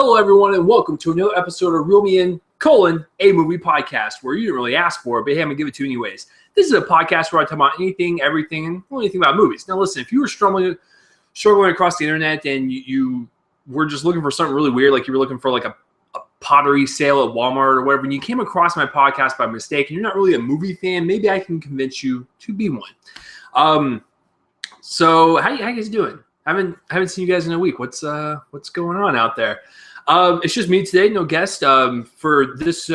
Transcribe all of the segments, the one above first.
Hello, everyone, and welcome to another episode of Reel Me In, a movie podcast, where you didn't really ask for it, but hey, I'm going to give it to you anyways. This is a podcast where I talk about anything, everything, and anything about movies. Now, listen, if you were struggling across the internet and you were just looking for something really weird, like you were looking for like a pottery sale at Walmart or whatever, and you came across my podcast by mistake, and you're not really a movie fan, maybe I can convince you to be one. So how you guys doing? I haven't seen you guys in a week. What's going on out there? It's just me today, no guest. For this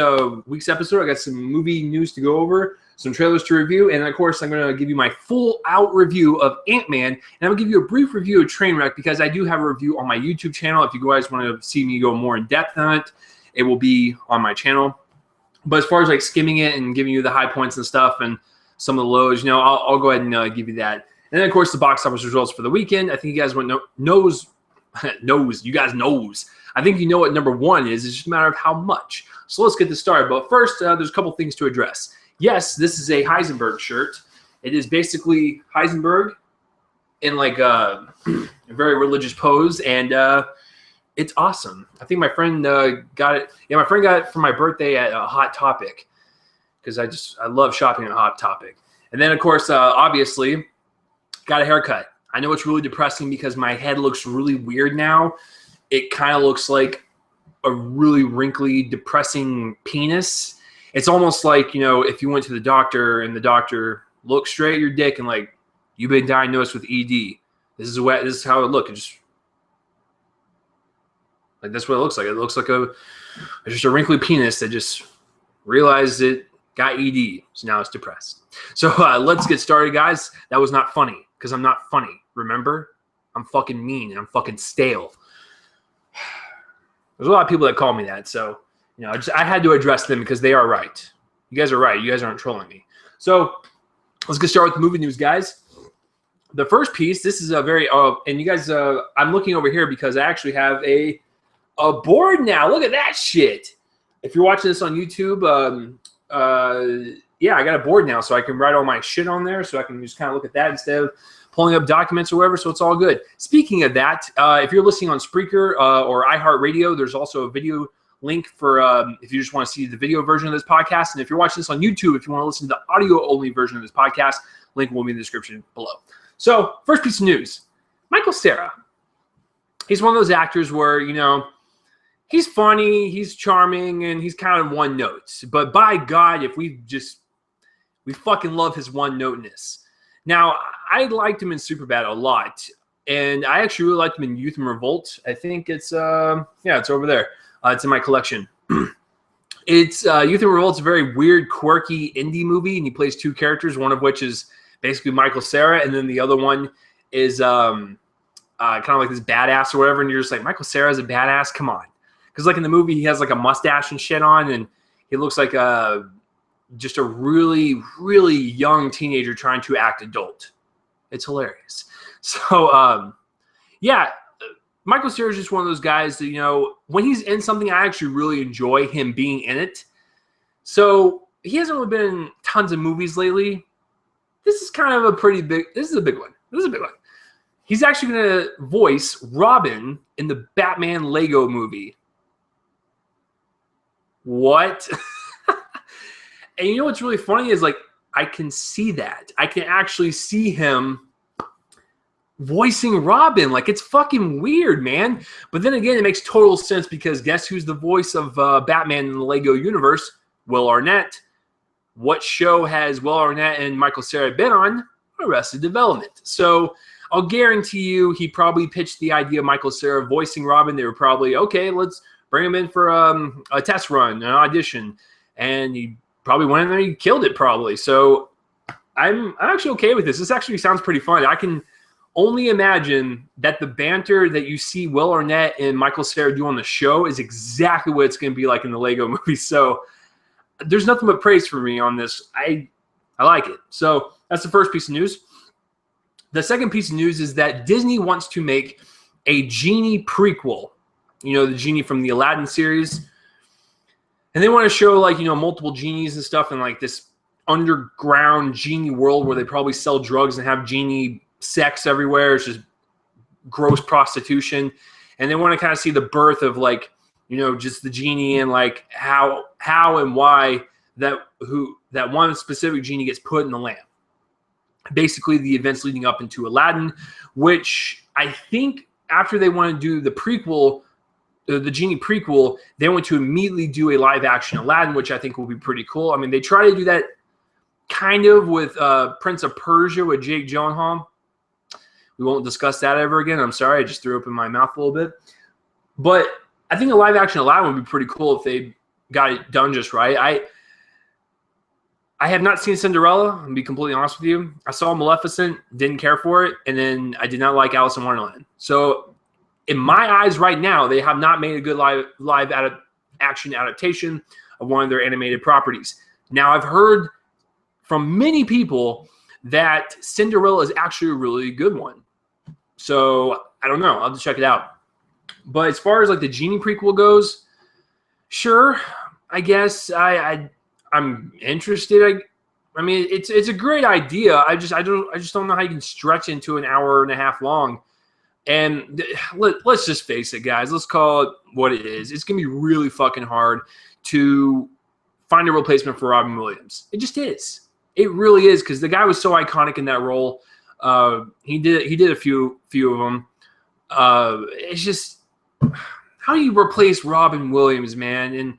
week's episode, I got some movie news to go over, some trailers to review, and of course, I'm going to give you my full-out review of Ant-Man, and I'm going to give you a brief review of Trainwreck because I do have a review on my YouTube channel. If you guys want to see me go more in depth on it, it will be on my channel. But as far as like skimming it and giving you the high points and stuff and some of the lows, I'll go ahead and give you that. And then, of course, the box office results for the weekend. I think you guys knows. You guys knows. I think you know what number one is. It's just a matter of how much. So let's get this started. But first, there's a couple things to address. Yes, this is a Heisenberg shirt. It is basically Heisenberg in like a very religious pose, and it's awesome. I think my friend got it. Yeah, my friend got it for my birthday at Hot Topic because I love shopping at Hot Topic. And then, of course, obviously, got a haircut. I know it's really depressing because my head looks really weird now. It kind of looks like a really wrinkly, depressing penis. It's almost like, if you went to the doctor and the doctor looked straight at your dick and like, you've been diagnosed with ED. This is how it looks. It just like that's what it looks like. It looks like just a wrinkly penis that just realized it got ED. So now it's depressed. So let's get started, guys. That was not funny. Because I'm not funny, remember? I'm fucking mean and I'm fucking stale. There's a lot of people that call me that, so I had to address them because they are right. You guys are right. You guys aren't trolling me. So let's get started with the movie news, guys. The first piece, this is a very and you guys, I'm looking over here because I actually have a board now. Look at that shit. If you're watching this on YouTube, yeah, I got a board now, so I can write all my shit on there, so I can just kind of look at that instead of pulling up documents or whatever, so it's all good. Speaking of that, if you're listening on Spreaker or iHeartRadio, there's also a video link for if you just want to see the video version of this podcast. And if you're watching this on YouTube, if you want to listen to the audio-only version of this podcast, link will be in the description below. So, first piece of news. Michael Cera. He's one of those actors where, he's funny, he's charming, and he's kind of one note. But by God, if we fucking love his one-noteness. Now, I liked him in Superbad a lot, and I actually really liked him in Youth and Revolt. I think it's it's over there. It's in my collection. It's Youth and Revolt is a very weird, quirky indie movie, and he plays two characters, one of which is basically Michael Cera, and then the other one is kind of like this badass or whatever, and you're just like, Michael Cera is a badass? Come on. Because like in the movie, he has like a mustache and shit on, and he looks like just a really, really young teenager trying to act adult. It's hilarious. So, Michael Cera is just one of those guys that, when he's in something, I actually really enjoy him being in it. So, he hasn't really been in tons of movies lately. This is kind of this is a big one. He's actually going to voice Robin in the Batman Lego movie. What? And you know what's really funny is, like, I can see that. I can actually see him voicing Robin. Like, it's fucking weird, man. But then again, it makes total sense because guess who's the voice of Batman in the Lego universe? Will Arnett. What show has Will Arnett and Michael Cera been on? Arrested Development. So I'll guarantee you he probably pitched the idea of Michael Cera voicing Robin. They were probably, okay, let's bring him in for a test run, an audition. And he probably went in there and he killed it probably. So I'm actually okay with this. This actually sounds pretty fun. I can only imagine that the banter that you see Will Arnett and Michael Cera do on the show is exactly what it's going to be like in the Lego movie. So there's nothing but praise for me on this. I like it. So that's the first piece of news. The second piece of news is that Disney wants to make a Genie prequel. The Genie from the Aladdin series. And they want to show, like, multiple genies and stuff in, like, this underground genie world where they probably sell drugs and have genie sex everywhere. It's just gross prostitution. And they want to kind of see the birth of, like, just the genie and like how and why that one specific genie gets put in the lamp. Basically, the events leading up into Aladdin, which I think after they want to do the prequel, the Genie prequel, they want to immediately do a live action Aladdin, which I think will be pretty cool. I mean, they try to do that kind of with Prince of Persia with Jake Gyllenhaal. We won't discuss that ever again. I'm sorry, I just threw up in my mouth a little bit. But I think a live action Aladdin would be pretty cool if they got it done just right. I have not seen Cinderella, to be completely honest with you. I saw Maleficent, didn't care for it, and then I did not like Alice in Wonderland. So in my eyes right now, they have not made a good live action adaptation of one of their animated properties. Now, I've heard from many people that Cinderella is actually a really good one. So I don't know. I'll have to check it out. But as far as like the Genie prequel goes, sure, I guess I'm interested. I mean, it's a great idea. I just don't know how you can stretch into an hour and a half long. And let's just face it, guys. Let's call it what it is. It's gonna be really fucking hard to find a replacement for Robin Williams. It just is. It really is, because the guy was so iconic in that role. He did a few of them. It's just, how do you replace Robin Williams, man? And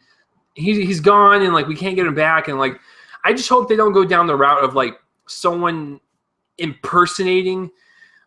he's gone, and like we can't get him back, and like I just hope they don't go down the route of like someone impersonating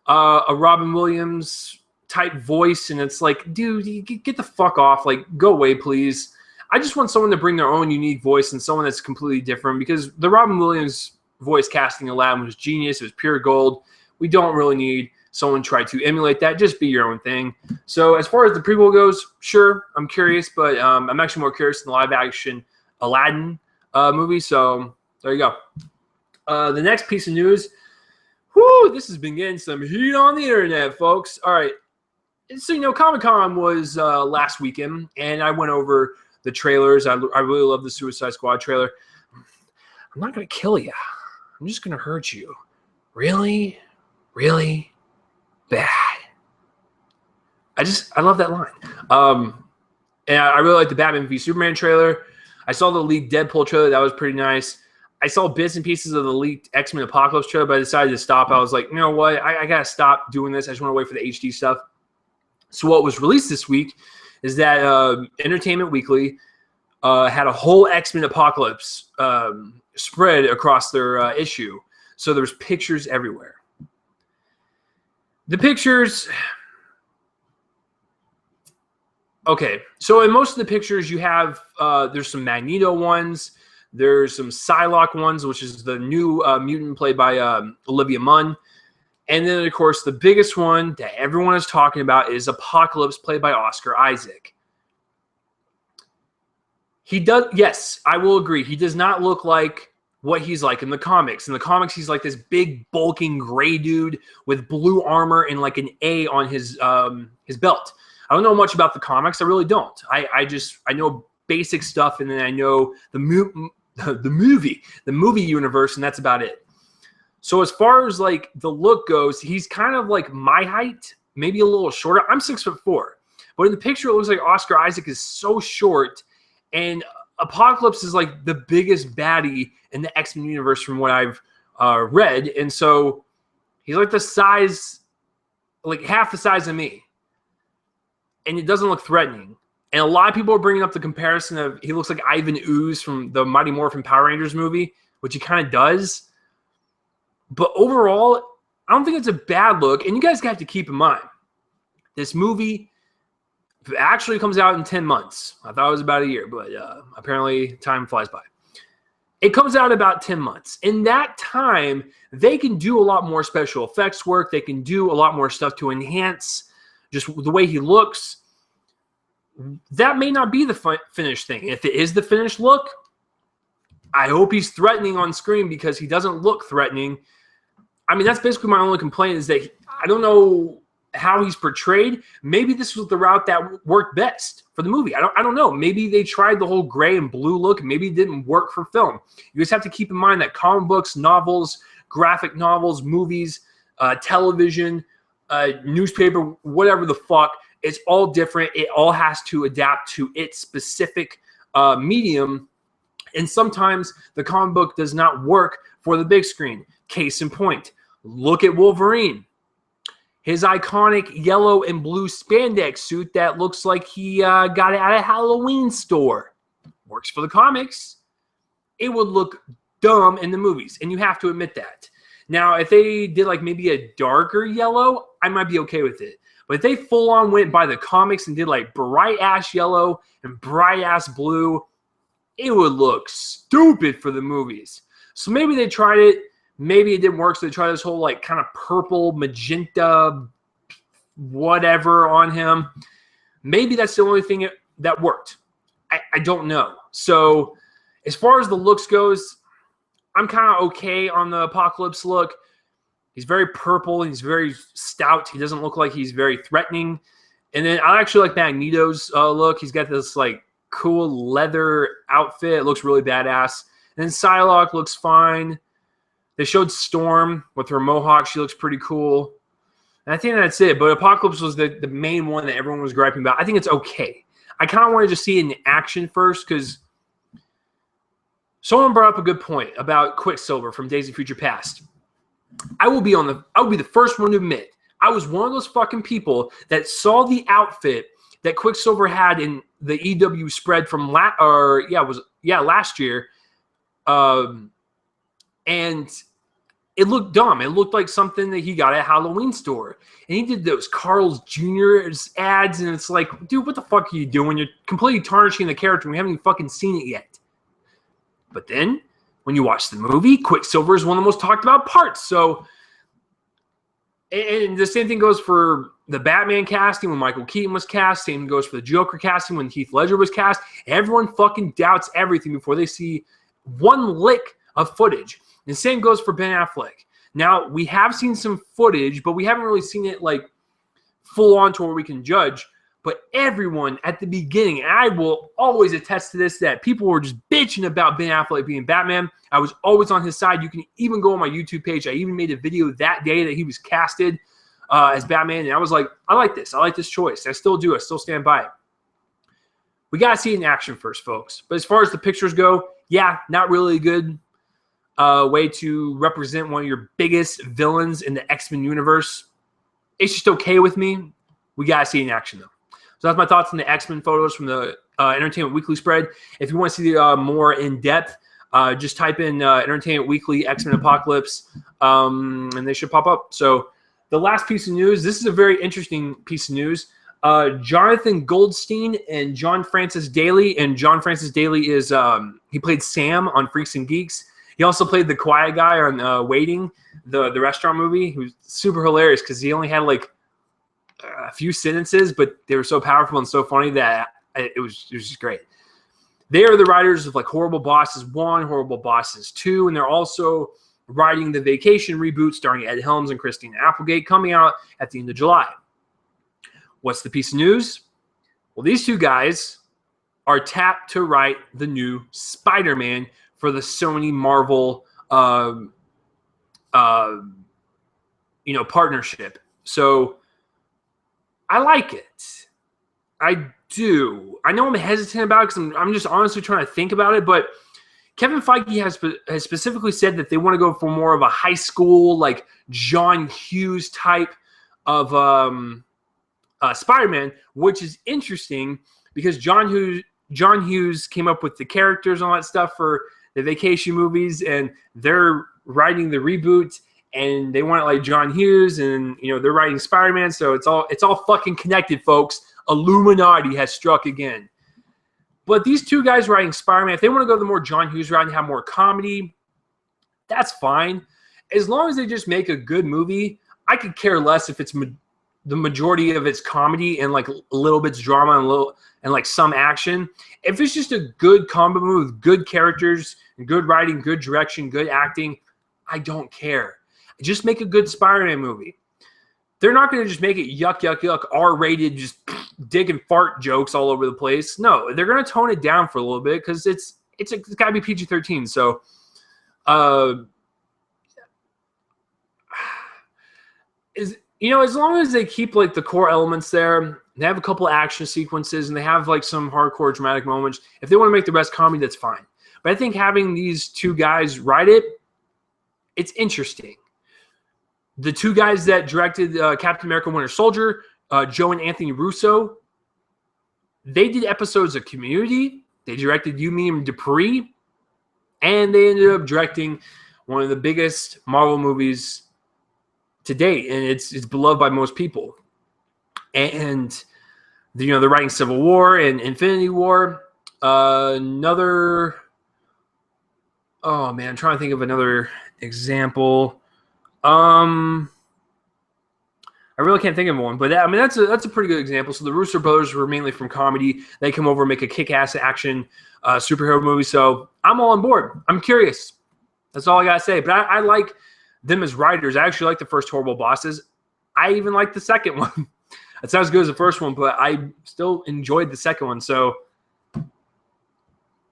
a Robin Williams type voice, and it's like, dude, you get the fuck off, like go away, please. I just want someone to bring their own unique voice and someone that's completely different, because the Robin Williams voice casting Aladdin was genius. It was pure gold. We don't really need someone try to emulate that. Just be your own thing. So as far as the prequel goes, sure, I'm curious, but I'm actually more curious in the live-action Aladdin movie. So there you go. The next piece of news, this has been getting some heat on the internet, folks. All right. So, Comic-Con was last weekend, and I went over the trailers. I really love the Suicide Squad trailer. I'm not going to kill you. I'm just going to hurt you. Really, really bad. I love that line. And I really like the Batman v Superman trailer. I saw the leaked Deadpool trailer. That was pretty nice. I saw bits and pieces of the leaked X-Men Apocalypse trailer, but I decided to stop. I was like, you know what? I got to stop doing this. I just want to wait for the HD stuff. So what was released this week is that Entertainment Weekly had a whole X-Men Apocalypse spread across their issue. So there's pictures everywhere. The pictures... Okay, so in most of the pictures you have, there's some Magneto ones, there's some Psylocke ones, which is the new mutant played by Olivia Munn. And then, of course, the biggest one that everyone is talking about is Apocalypse, played by Oscar Isaac. He does, yes, I will agree. He does not look like what he's like in the comics. In the comics, he's like this big, bulking gray dude with blue armor and like an A on his belt. I don't know much about the comics. I really don't. I know basic stuff, and then I know the movie universe, and that's about it. So as far as like the look goes, he's kind of like my height, maybe a little shorter. I'm 6'4", but in the picture it looks like Oscar Isaac is so short, and Apocalypse is like the biggest baddie in the X-Men universe from what I've read, and so he's like the size, like half the size of me. And it doesn't look threatening. And a lot of people are bringing up the comparison of he looks like Ivan Ooze from the Mighty Morphin Power Rangers movie, which he kind of does. But overall, I don't think it's a bad look. And you guys have to keep in mind, this movie actually comes out in 10 months. I thought it was about a year, but apparently time flies by. It comes out about 10 months. In that time, they can do a lot more special effects work. They can do a lot more stuff to enhance just the way he looks. That may not be the finished thing. If it is the finished look, I hope he's threatening on screen, because he doesn't look threatening. I mean, that's basically my only complaint, is that I don't know how he's portrayed. Maybe this was the route that worked best for the movie. I don't know. Maybe they tried the whole gray and blue look. Maybe it didn't work for film. You just have to keep in mind that comic books, novels, graphic novels, movies, television, newspaper, whatever the fuck, It's all different. It all has to adapt to its specific medium. And sometimes the comic book does not work for the big screen. Case in point, look at Wolverine. His iconic yellow and blue spandex suit that looks like he got it at a Halloween store. Works for the comics. It would look dumb in the movies, and you have to admit that. Now, if they did like maybe a darker yellow, I might be okay with it. But if they full on went by the comics and did like bright ass yellow and bright ass blue, it would look stupid for the movies. So maybe they tried it. Maybe it didn't work. So they tried this whole like kind of purple, magenta, whatever on him. Maybe that's the only thing that worked. I don't know. So as far as the looks goes, I'm kind of okay on the Apocalypse look. He's very purple. He's very stout. He doesn't look like he's very threatening. And then I actually like Magneto's look. He's got this like cool leather outfit. It looks really badass. And then Psylocke looks fine. They showed Storm with her mohawk. She looks pretty cool. And I think that's it. But Apocalypse was the main one that everyone was griping about. I think it's okay. I kind of wanted to see it in action first because someone brought up a good point about Quicksilver from Days of Future Past. I will be the first one to admit I was one of those fucking people that saw the outfit that Quicksilver had in the EW spread from last year, and it looked dumb. It looked like something that he got at a Halloween store, and he did those Carl's Jr. ads, and it's like, dude, what the fuck are you doing? You're completely tarnishing the character. We haven't even fucking seen it yet. But then, when you watch the movie, Quicksilver is one of the most talked about parts. So, and the same thing goes for the Batman casting when Michael Keaton was cast. Same goes for the Joker casting when Heath Ledger was cast. Everyone fucking doubts everything before they see one lick of footage. And the same goes for Ben Affleck. Now, we have seen some footage, but we haven't really seen it like full on to where we can judge. But everyone at the beginning, and I will always attest to this, that people were just bitching about Ben Affleck being Batman. I was always on his side. You can even go on my YouTube page. I even made a video that day that he was casted as Batman. And I was like, I like this. I like this choice. I still do. I still stand by it. We got to see it in action first, folks. But as far as the pictures go, yeah, not really a good way to represent one of your biggest villains in the X-Men universe. It's just okay with me. We got to see it in action, though. So that's my thoughts on the X-Men photos from the Entertainment Weekly spread. If you want to see the more in-depth, just type in Entertainment Weekly X-Men Apocalypse, and they should pop up. So the last piece of news, this is a very interesting piece of news. Jonathan Goldstein and John Francis Daly, and John Francis Daly is he played Sam on Freaks and Geeks. He also played the quiet guy on Waiting, the restaurant movie. He was super hilarious because he only had like a few sentences, but they were so powerful and so funny that it was just great. They are the writers of like Horrible Bosses 1, Horrible Bosses 2, and they're also writing the Vacation reboot starring Ed Helms and Christina Applegate coming out at the end of July. What's the piece of news? Well, these two guys are tapped to write the new Spider-Man for the Sony Marvel partnership. So I like it. I do. I know I'm hesitant about it because I'm just honestly trying to think about it, but Kevin Feige has specifically said that they want to go for more of a high school, like John Hughes type of Spider-Man, which is interesting because John Hughes came up with the characters and all that stuff for the Vacation movies, and they're writing the reboot, and they want it like John Hughes, and they're writing Spider-Man, so it's all fucking connected, folks. Illuminati has struck again. But these two guys writing Spider-Man, if they want to go the more John Hughes route and have more comedy, that's fine. As long as they just make a good movie, I could care less if it's the majority of it's comedy and like a little bit's drama and like some action. If it's just a good combo movie with good characters, good writing, good direction, good acting, I don't care. Just make a good Spider-Man movie. They're not going to just make it yuck, yuck, yuck, R-rated, just dick and fart jokes all over the place. No, they're going to tone it down for a little bit because it's got to be PG-13. So, as long as they keep like the core elements there, they have a couple action sequences and they have like some hardcore dramatic moments. If they want to make the rest comedy, that's fine. But I think having these two guys write it, it's interesting. The two guys that directed Captain America Winter Soldier, Joe and Anthony Russo, they did episodes of Community. They directed You, Me, and Dupree. And they ended up directing one of the biggest Marvel movies to date. And it's beloved by most people. And, they're writing Civil War and Infinity War. I'm trying to think of another example. I really can't think of one, but that's a pretty good example. So the Russo brothers were mainly from comedy. They come over and make a kick-ass action superhero movie. So I'm all on board. I'm curious. That's all I gotta say. But I like them as writers. I actually like the first Horrible Bosses. I even like the second one. It's not as good as the first one, but I still enjoyed the second one. So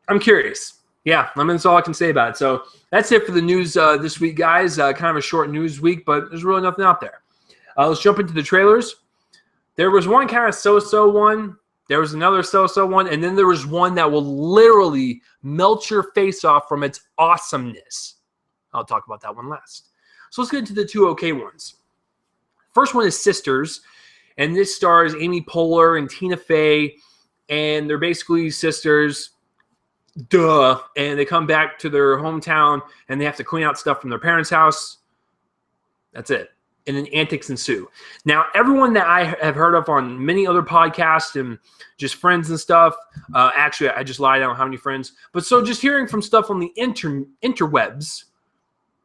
I'm curious. Yeah, that's all I can say about it. So that's it for the news this week, guys. Kind of a short news week, but there's really nothing out there. Let's jump into the trailers. There was one kind of so-so one. There was another so-so one. And then there was one that will literally melt your face off from its awesomeness. I'll talk about that one last. So let's get into the two okay ones. First one is Sisters. And this stars Amy Poehler and Tina Fey. And they're basically sisters. Duh. And they come back to their hometown. And they have to clean out stuff from their parents' house. That's it. And then antics ensue. Now, everyone that I have heard of on many other podcasts and just friends and stuff, actually, I just lied, I don't have any friends. But so just hearing from stuff on the interwebs,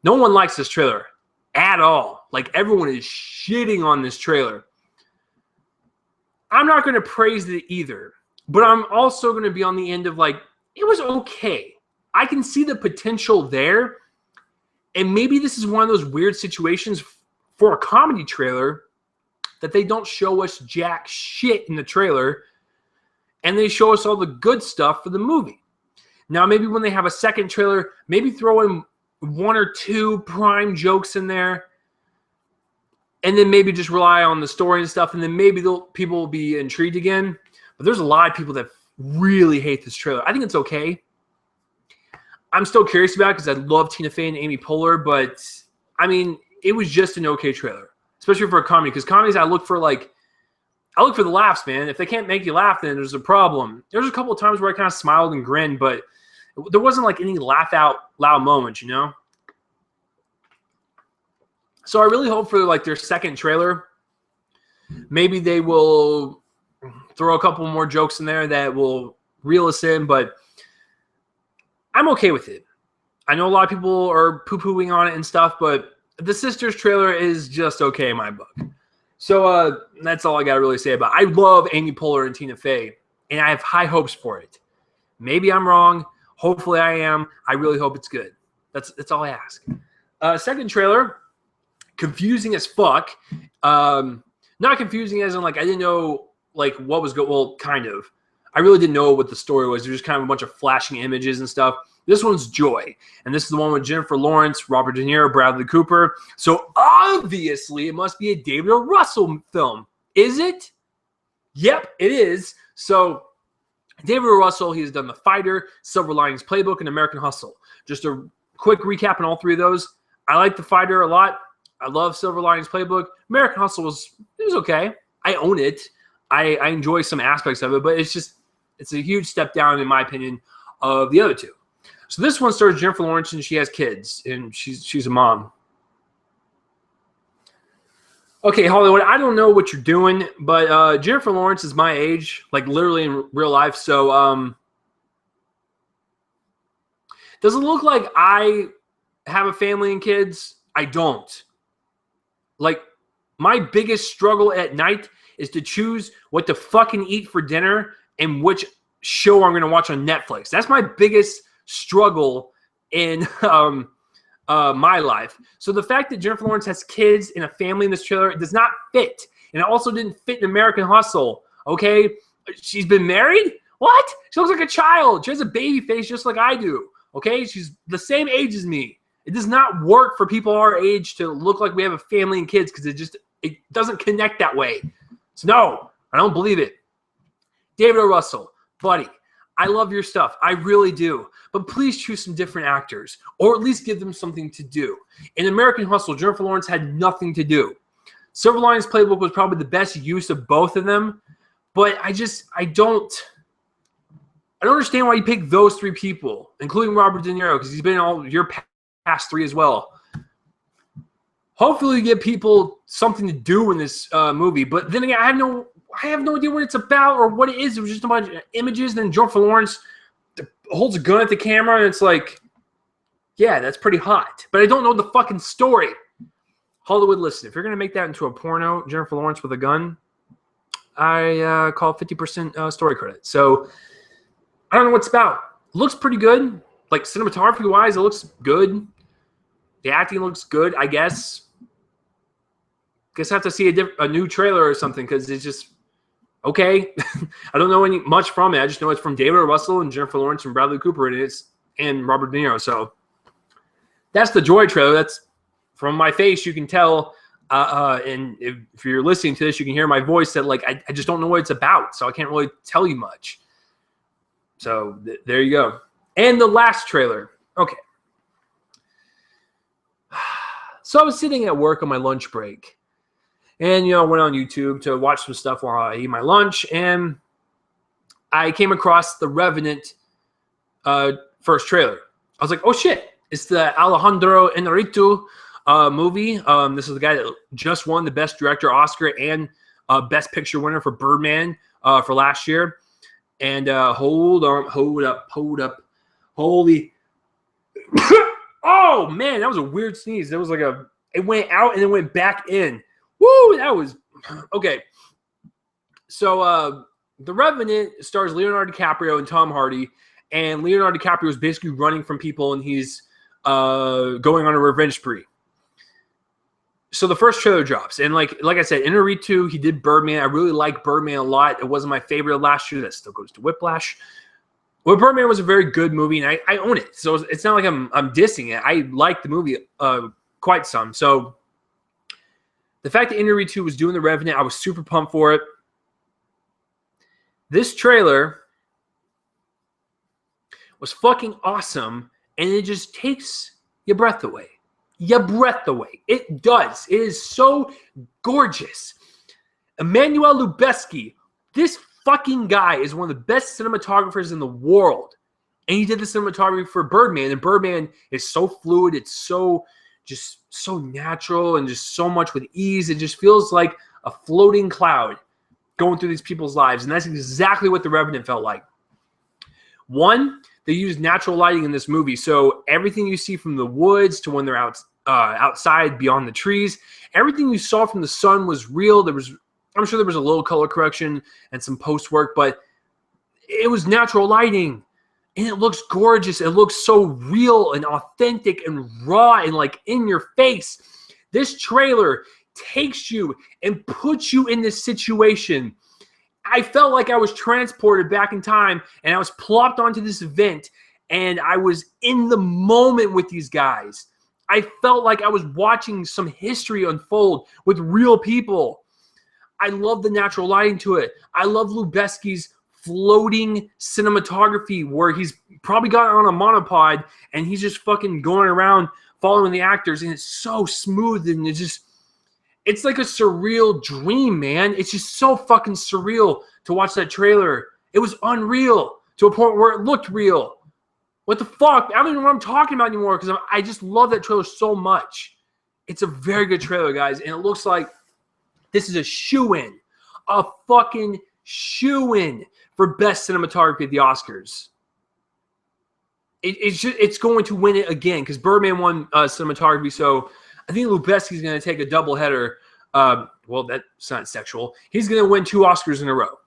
no one likes this trailer at all. Like, everyone is shitting on this trailer. I'm not going to praise it either. But I'm also going to be on the end of like, it was okay. I can see the potential there. And maybe this is one of those weird situations for a comedy trailer that they don't show us jack shit in the trailer and they show us all the good stuff for the movie. Now, maybe when they have a second trailer, maybe throw in one or two prime jokes in there and then maybe just rely on the story and stuff, and then maybe people will be intrigued again. But there's a lot of people that really hate this trailer. I think it's okay. I'm still curious about it because I love Tina Fey and Amy Poehler, but it was just an okay trailer, especially for a comedy. Because comedies, I look for the laughs, man. If they can't make you laugh, then there's a problem. There's a couple of times where I kind of smiled and grinned, but there wasn't like any laugh out loud moments, So I really hope for like their second trailer, maybe they will throw a couple more jokes in there that will reel us in, but I'm okay with it. I know a lot of people are poo-pooing on it and stuff, but the Sisters trailer is just okay in my book. So that's all I got to really say about it. I love Amy Poehler and Tina Fey, and I have high hopes for it. Maybe I'm wrong. Hopefully I am. I really hope it's good. That's all I ask. Second trailer, confusing as fuck. Not confusing as in like I didn't know like what was good. Well, kind of. I really didn't know what the story was. There was just kind of a bunch of flashing images and stuff. This one's Joy, and this is the one with Jennifer Lawrence, Robert De Niro, Bradley Cooper. So obviously it must be a David O. Russell film. Is it? Yep, it is. So David O. Russell, he has done The Fighter, Silver Linings Playbook, and American Hustle. Just a quick recap on all three of those. I like The Fighter a lot. I love Silver Linings Playbook. American Hustle was okay. I own it. I enjoy some aspects of it, but it's a huge step down, in my opinion, of the other two. So this one stars Jennifer Lawrence, and she has kids, and she's a mom. Okay, Hollywood, I don't know what you're doing, but Jennifer Lawrence is my age, like literally in real life. So does it look like I have a family and kids? I don't. Like, my biggest struggle at night is to choose what to fucking eat for dinner and which show I'm going to watch on Netflix. That's my biggest struggle in my life. So the fact that Jennifer Lawrence has kids and a family in this trailer does not fit. And it also didn't fit in American Hustle. Okay? She's been married? What? She looks like a child. She has a baby face just like I do. Okay? She's the same age as me. It does not work for people our age to look like we have a family and kids because It doesn't connect that way. So no, I don't believe it. David O. Russell, buddy, I love your stuff. I really do. But please choose some different actors, or at least give them something to do. In American Hustle, Jennifer Lawrence had nothing to do. Silver Linings Playbook was probably the best use of both of them, but I don't understand why you picked those three people, including Robert De Niro, because he's been in all your past three as well. Hopefully you give people something to do in this movie, but then again, I have no idea what it's about or what it is. It was just a bunch of images, and then Jennifer Lawrence holds a gun at the camera, and it's like, yeah, that's pretty hot. But I don't know the fucking story. Hollywood, listen, if you're going to make that into a porno, Jennifer Lawrence with a gun, I call 50% story credit. So I don't know what it's about. It looks pretty good. Like cinematography-wise, it looks good. The acting looks good, I guess. Guess I have to see a new trailer or something because it's just okay. I don't know much from it. I just know it's from David O. Russell and Jennifer Lawrence and Bradley Cooper, and Robert De Niro. So that's the Joy trailer. That's from my face. You can tell, and if you're listening to this, you can hear my voice that like I just don't know what it's about, so I can't really tell you much. So there you go. And the last trailer. Okay. So I was sitting at work on my lunch break. And, went on YouTube to watch some stuff while I ate my lunch. And I came across the Revenant first trailer. I was like, oh, shit. It's the Alejandro Inarritu movie. This is the guy that just won the Best Director Oscar and Best Picture winner for Birdman for last year. And hold up. Holy. Oh, man, that was a weird sneeze. That was like it went out and then went back in. Woo, that was okay. So The Revenant stars Leonardo DiCaprio and Tom Hardy, and Leonardo DiCaprio is basically running from people, and he's going on a revenge spree. So the first trailer drops, and like I said, Inarritu, he did Birdman. I really like Birdman a lot. It wasn't my favorite of last year. That still goes to Whiplash. Well, Birdman was a very good movie, and I own it. So it's not like I'm dissing it. I like the movie quite some. So the fact that Inarritu was doing The Revenant, I was super pumped for it. This trailer was fucking awesome, and it just takes your breath away. Your breath away. It does. It is so gorgeous. Emmanuel Lubezki, this fucking guy is one of the best cinematographers in the world. And he did the cinematography for Birdman, and Birdman is so fluid. It's so natural and just so much with ease. It just feels like a floating cloud going through these people's lives. And that's exactly what The Revenant felt like. One, they used natural lighting in this movie. So everything you see from the woods to when they're outside beyond the trees, everything you saw from the sun was real. I'm sure there was a little color correction and some post work, but it was natural lighting. And it looks gorgeous. It looks so real and authentic and raw and like in your face. This trailer takes you and puts you in this situation. I felt like I was transported back in time, and I was plopped onto this event, and I was in the moment with these guys. I felt like I was watching some history unfold with real people. I love the natural lighting to it. I love Lubezki's floating cinematography where he's probably got on a monopod and he's just fucking going around following the actors, and it's so smooth, and it's like a surreal dream, man. It's just so fucking surreal to watch that trailer. It was unreal to a point where it looked real. What the fuck? I don't even know what I'm talking about anymore because I just love that trailer so much. It's a very good trailer, guys, and it looks like this is a shoo-in, a fucking shoo-in for best cinematography at the Oscars. It's going to win it again because Birdman won cinematography, so I think Lubezki's going to take a doubleheader. Well, that's not sexual. He's going to win 2 Oscars in a row.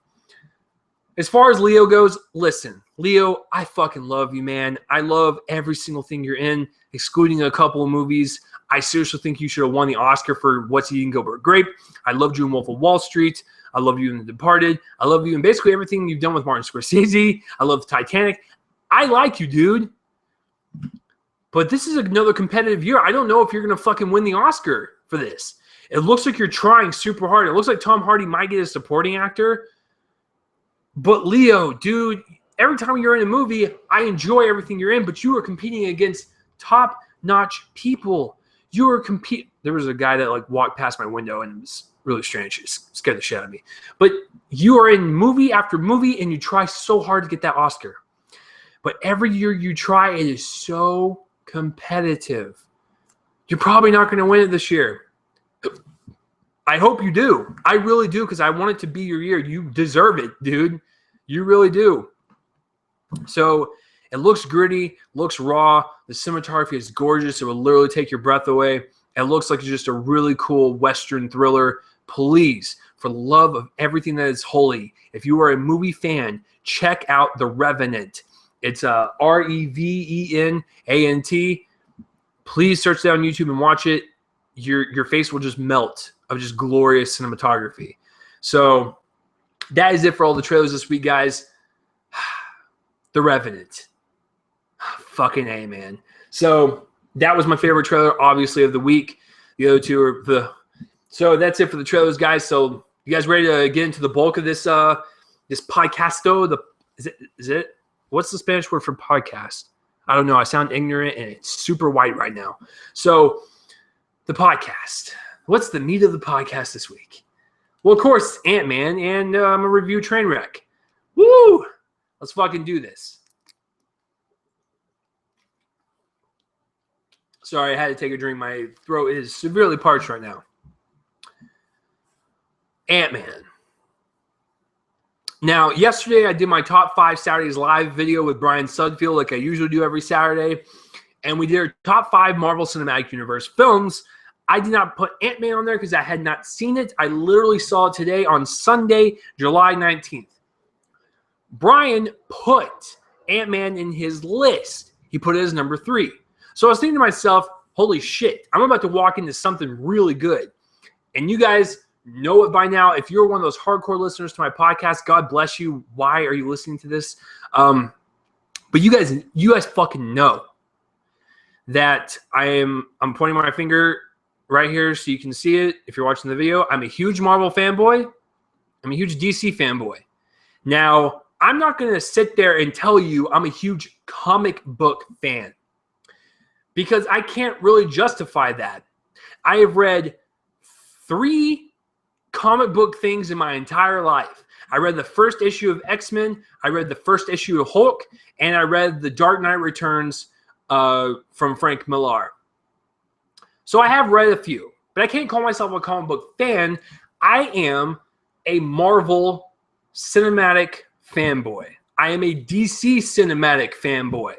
As far as Leo goes, listen, Leo, I fucking love you, man. I love every single thing you're in, excluding a couple of movies. I seriously think you should have won the Oscar for What's Eating Gilbert Grape. I loved you in Wolf of Wall Street. I love you in The Departed. I love you in basically everything you've done with Martin Scorsese. I love Titanic. I like you, dude. But this is another competitive year. I don't know if you're going to fucking win the Oscar for this. It looks like you're trying super hard. It looks like Tom Hardy might get a supporting actor. But Leo, dude, every time you're in a movie, I enjoy everything you're in, but you are competing against top-notch people. You were There was a guy that like walked past my window and it was really strange. It scared the shit out of me. But you are in movie after movie and you try so hard to get that Oscar. But every year you try, it is so competitive. You're probably not going to win it this year. I hope you do. I really do, because I want it to be your year. You deserve it, dude. You really do. So it looks gritty, looks raw. The cinematography is gorgeous. It will literally take your breath away. It looks like it's just a really cool Western thriller. Please, for the love of everything that is holy, if you are a movie fan, check out The Revenant. It's Revenant. Please search that on YouTube and watch it. Your face will just melt of just glorious cinematography. So that is it for all the trailers this week, guys. The Revenant. Fucking A, man. So that was my favorite trailer, obviously, of the week. The other two are So that's it for the trailers, guys. So you guys ready to get into the bulk of this this podcasto? Is it? What's the Spanish word for podcast? I don't know. I sound ignorant and it's super white right now. So the podcast. What's the meat of the podcast this week? Well, of course, Ant-Man, and I'm going to review Trainwreck. Woo! Let's fucking do this. Sorry, I had to take a drink. My throat is severely parched right now. Ant-Man. Now, yesterday I did my top 5 Saturdays live video with Brian Sudfield, like I usually do every Saturday. And we did our top 5 Marvel Cinematic Universe films. I did not put Ant-Man on there because I had not seen it. I literally saw it today on Sunday, July 19th. Brian put Ant-Man in his list. He put it as number 3. So I was thinking to myself, holy shit, I'm about to walk into something really good. And you guys know it by now. If you're one of those hardcore listeners to my podcast, God bless you. Why are you listening to this? But you guys fucking know that I'm pointing my finger right here so you can see it if you're watching the video. I'm a huge Marvel fanboy. I'm a huge DC fanboy. Now, I'm not going to sit there and tell you I'm a huge comic book fan because I can't really justify that. I have read 3 comic book things in my entire life. I read the first issue of X-Men, I read the first issue of Hulk, and I read The Dark Knight Returns from Frank Miller. So I have read a few, but I can't call myself a comic book fan. I am a Marvel cinematic fanboy. I am a DC cinematic fanboy.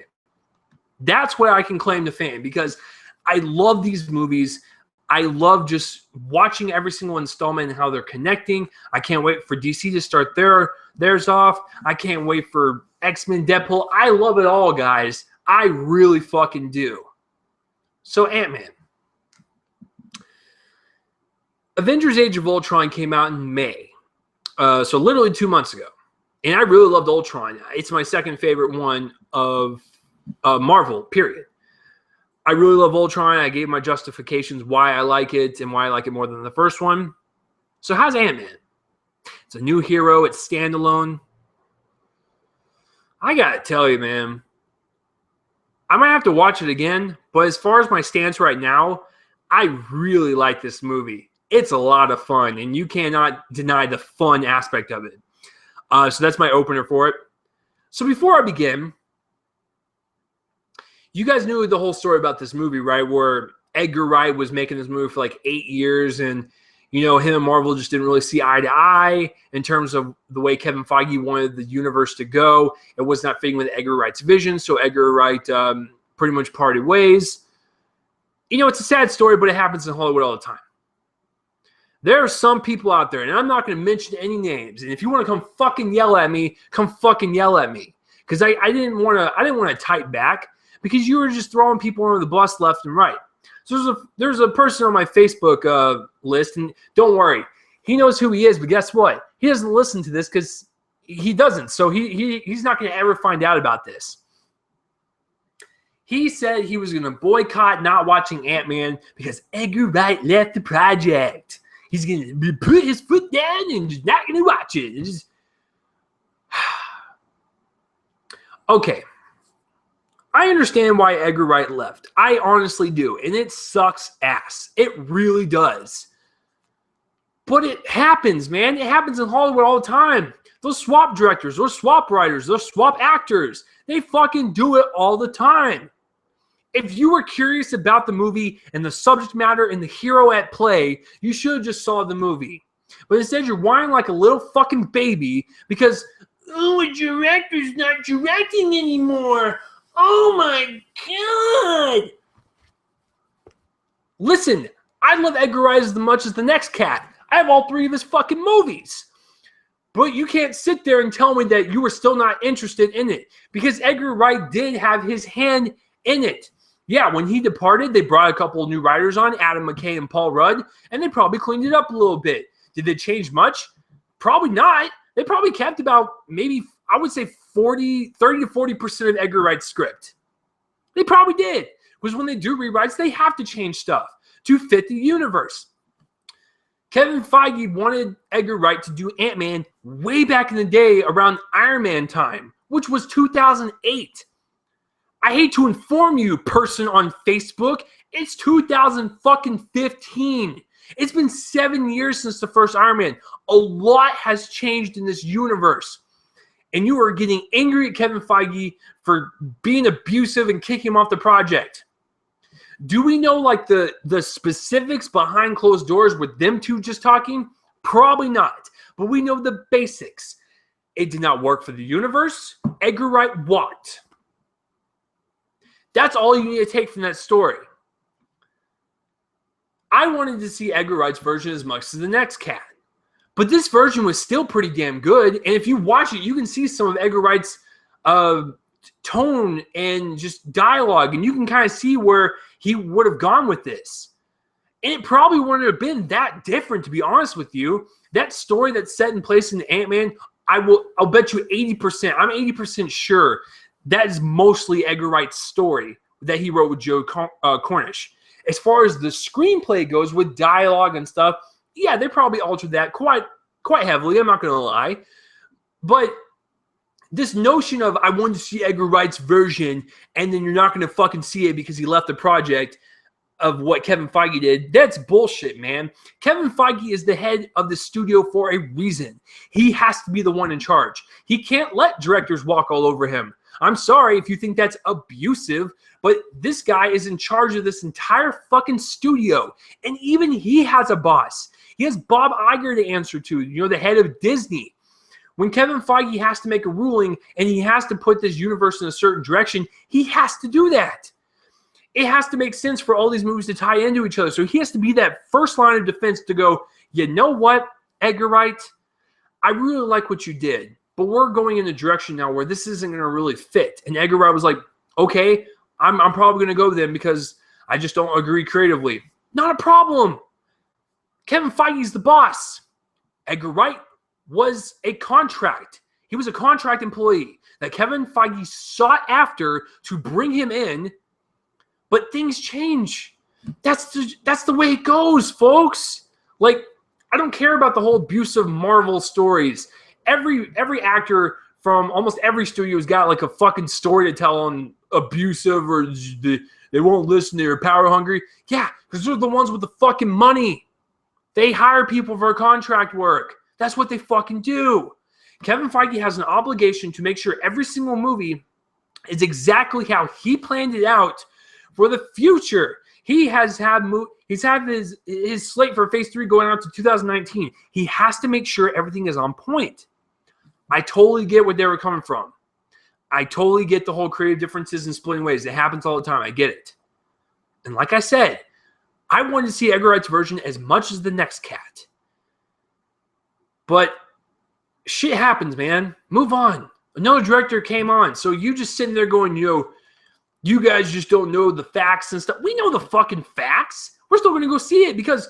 That's what I can claim to fame because I love these movies. I love just watching every single installment and how they're connecting. I can't wait for DC to start theirs off. I can't wait for X-Men, Deadpool. I love it all, guys. I really fucking do. So Ant-Man. Avengers Age of Ultron came out in May. So literally 2 months ago. And I really loved Ultron. It's my second favorite one of Marvel, period. I really love Ultron. I gave my justifications why I like it and why I like it more than the first one. So how's Ant-Man? It's a new hero. It's standalone. I gotta tell you, man, I might have to watch it again. But as far as my stance right now, I really like this movie. It's a lot of fun, and you cannot deny the fun aspect of it. So that's my opener for it. So before I begin, you guys knew the whole story about this movie, right? Where Edgar Wright was making this movie for like 8 years, and him and Marvel just didn't really see eye to eye in terms of the way Kevin Feige wanted the universe to go. It was not fitting with Edgar Wright's vision, so Edgar Wright pretty much parted ways. It's a sad story, but it happens in Hollywood all the time. There are some people out there, and I'm not going to mention any names. And if you want to come fucking yell at me, come fucking yell at me, because I didn't want to type back because you were just throwing people under the bus left and right. So there's a person on my Facebook list, and don't worry, he knows who he is. But guess what? He doesn't listen to this because he doesn't. So he's not going to ever find out about this. He said he was going to boycott not watching Ant-Man because Edgar Wright left the project. He's going to put his foot down and just not going to watch it. It's just... Okay. I understand why Edgar Wright left. I honestly do. And it sucks ass. It really does. But it happens, man. It happens in Hollywood all the time. Those swap directors, those swap writers, those swap actors, they fucking do it all the time. If you were curious about the movie and the subject matter and the hero at play, you should have just saw the movie. But instead, you're whining like a little fucking baby because, oh, a director's not directing anymore. Oh my God. Listen, I love Edgar Wright as much as the next cat. I have all 3 of his fucking movies. But you can't sit there and tell me that you were still not interested in it because Edgar Wright did have his hand in it. Yeah, when he departed, they brought a couple of new writers on, Adam McKay and Paul Rudd, and they probably cleaned it up a little bit. Did they change much? Probably not. They probably kept about maybe, I would say 30 to 40% of Edgar Wright's script. They probably did. Because when they do rewrites, they have to change stuff to fit the universe. Kevin Feige wanted Edgar Wright to do Ant-Man way back in the day around Iron Man time, which was 2008. I hate to inform you, person on Facebook, it's 2015. It's been 7 years since the first Iron Man. A lot has changed in this universe. And you are getting angry at Kevin Feige for being abusive and kicking him off the project. Do we know like the specifics behind closed doors with them two just talking? Probably not. But we know the basics. It did not work for the universe. Edgar Wright walked. That's all you need to take from that story. I wanted to see Edgar Wright's version as much as the next cat. But this version was still pretty damn good. And if you watch it, you can see some of Edgar Wright's tone and just dialogue. And you can kind of see where he would have gone with this. And it probably wouldn't have been that different, to be honest with you. That story that's set in place in Ant-Man, I'll bet you 80%. I'm 80% sure that is mostly Edgar Wright's story that he wrote with Joe Cornish. As far as the screenplay goes with dialogue and stuff, yeah, they probably altered that quite heavily. I'm not going to lie. But this notion of I wanted to see Edgar Wright's version and then you're not going to fucking see it because he left the project of what Kevin Feige did, that's bullshit, man. Kevin Feige is the head of the studio for a reason. He has to be the one in charge. He can't let directors walk all over him. I'm sorry if you think that's abusive, but this guy is in charge of this entire fucking studio. And even he has a boss. He has Bob Iger to answer to, the head of Disney. When Kevin Feige has to make a ruling and he has to put this universe in a certain direction, he has to do that. It has to make sense for all these movies to tie into each other. So he has to be that first line of defense to go, you know what, Edgar Wright? I really like what you did, but we're going in a direction now where this isn't going to really fit. And Edgar Wright was like, okay, I'm probably going to go with them because I just don't agree creatively. Not a problem. Kevin Feige's the boss. Edgar Wright was a contract. He was a contract employee that Kevin Feige sought after to bring him in, but things change. That's the way it goes, folks. Like, I don't care about the whole abusive Marvel stories. Every actor from almost every studio's got like a fucking story to tell on abusive or they won't listen, they're power hungry. Yeah, because they're the ones with the fucking money. They hire people for contract work. That's what they fucking do. Kevin Feige has an obligation to make sure every single movie is exactly how he planned it out for the future. He has had his slate for Phase 3 going out to 2019. He has to make sure everything is on point. I totally get where they were coming from. I totally get the whole creative differences and splitting ways. It happens all the time. I get it. And like I said, I wanted to see Edgar Wright's version as much as the next cat. But shit happens, man. Move on. Another director came on. So you just sitting there going, you guys just don't know the facts and stuff. We know the fucking facts. We're still going to go see it because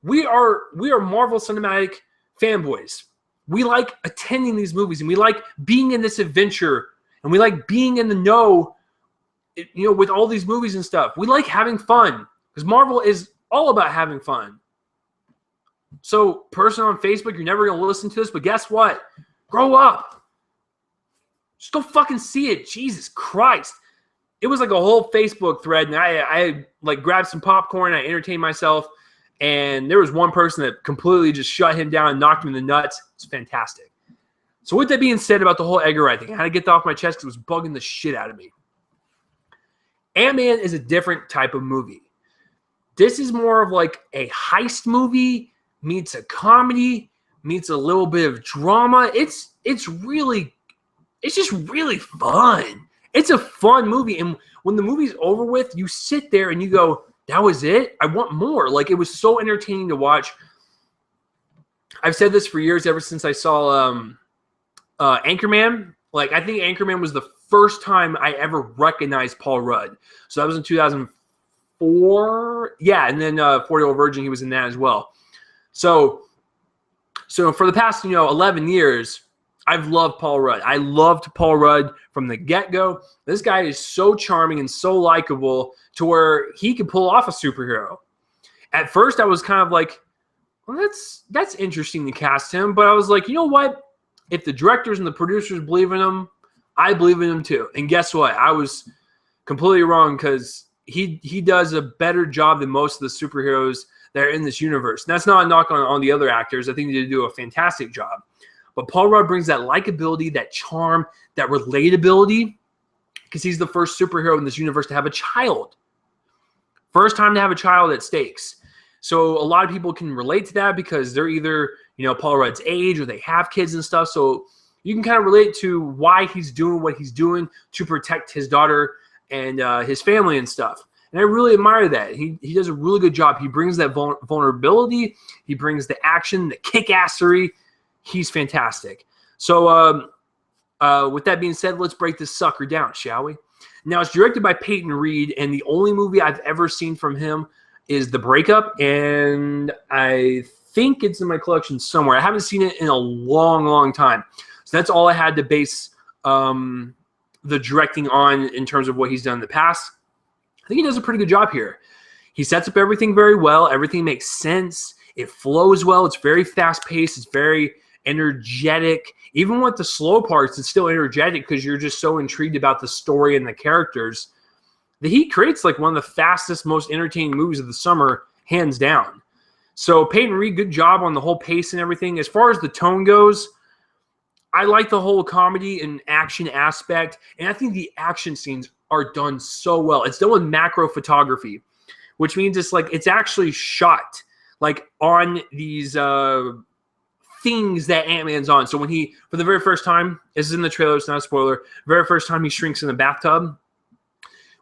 we are Marvel Cinematic fanboys. We like attending these movies and we like being in this adventure and we like being in the know with all these movies and stuff, we like having fun because Marvel is all about having fun. So, person on Facebook, you're never going to listen to this, but guess what? Grow up. Just go fucking see it. Jesus Christ. It was like a whole Facebook thread, and I like grabbed some popcorn, I entertained myself, and there was one person that completely just shut him down and knocked him in the nuts. It's fantastic. So with that being said about the whole Edgar Wright thing, I had to get that off my chest because it was bugging the shit out of me. Ant-Man is a different type of movie. This is more of like a heist movie meets a comedy, meets a little bit of drama. It's just really fun. It's a fun movie. And when the movie's over with, you sit there and you go, that was it? I want more. Like, it was so entertaining to watch. I've said this for years, ever since I saw Anchorman. Like, I think Anchorman was the first time I ever recognized Paul Rudd. So that was in 2004. Yeah, and then 40-Year-Old Virgin, he was in that as well. So for the past, 11 years, I've loved Paul Rudd. I loved Paul Rudd from the get-go. This guy is so charming and so likable to where he could pull off a superhero. At first, I was kind of like, well, that's interesting to cast him. But I was like, you know what? If the directors and the producers believe in him, I believe in him too. And guess what? I was completely wrong because he does a better job than most of the superheroes that are in this universe. And that's not a knock on the other actors. I think they do a fantastic job. But Paul Rudd brings that likability, that charm, that relatability, because he's the first superhero in this universe to have a child. First time to have a child at stakes. So a lot of people can relate to that because they're either, Paul Rudd's age or they have kids and stuff. So you can kind of relate to why he's doing what he's doing to protect his daughter and his family and stuff. And I really admire that. He does a really good job. He brings that vulnerability. He brings the action, the kick-assery. He's fantastic. So with that being said, let's break this sucker down, shall we? Now, it's directed by Peyton Reed, and the only movie I've ever seen from him is The Breakup, and I think it's in my collection somewhere. I haven't seen it in a long, long time. So that's all I had to base the directing on in terms of what he's done in the past. I think he does a pretty good job here. He sets up everything very well. Everything makes sense. It flows well. It's very fast-paced. It's very energetic. Even with the slow parts, it's still energetic because you're just so intrigued about the story and the characters that he creates like one of the fastest, most entertaining movies of the summer, hands down. So Peyton Reed, good job on the whole pace and everything. As far as the tone goes, I like the whole comedy and action aspect, and I think the action scenes are done so well. It's done with macro photography, which means it's actually shot like on these things that Ant-Man's on. So when for the very first time, this is in the trailer, it's not a spoiler, very first time he shrinks in the bathtub,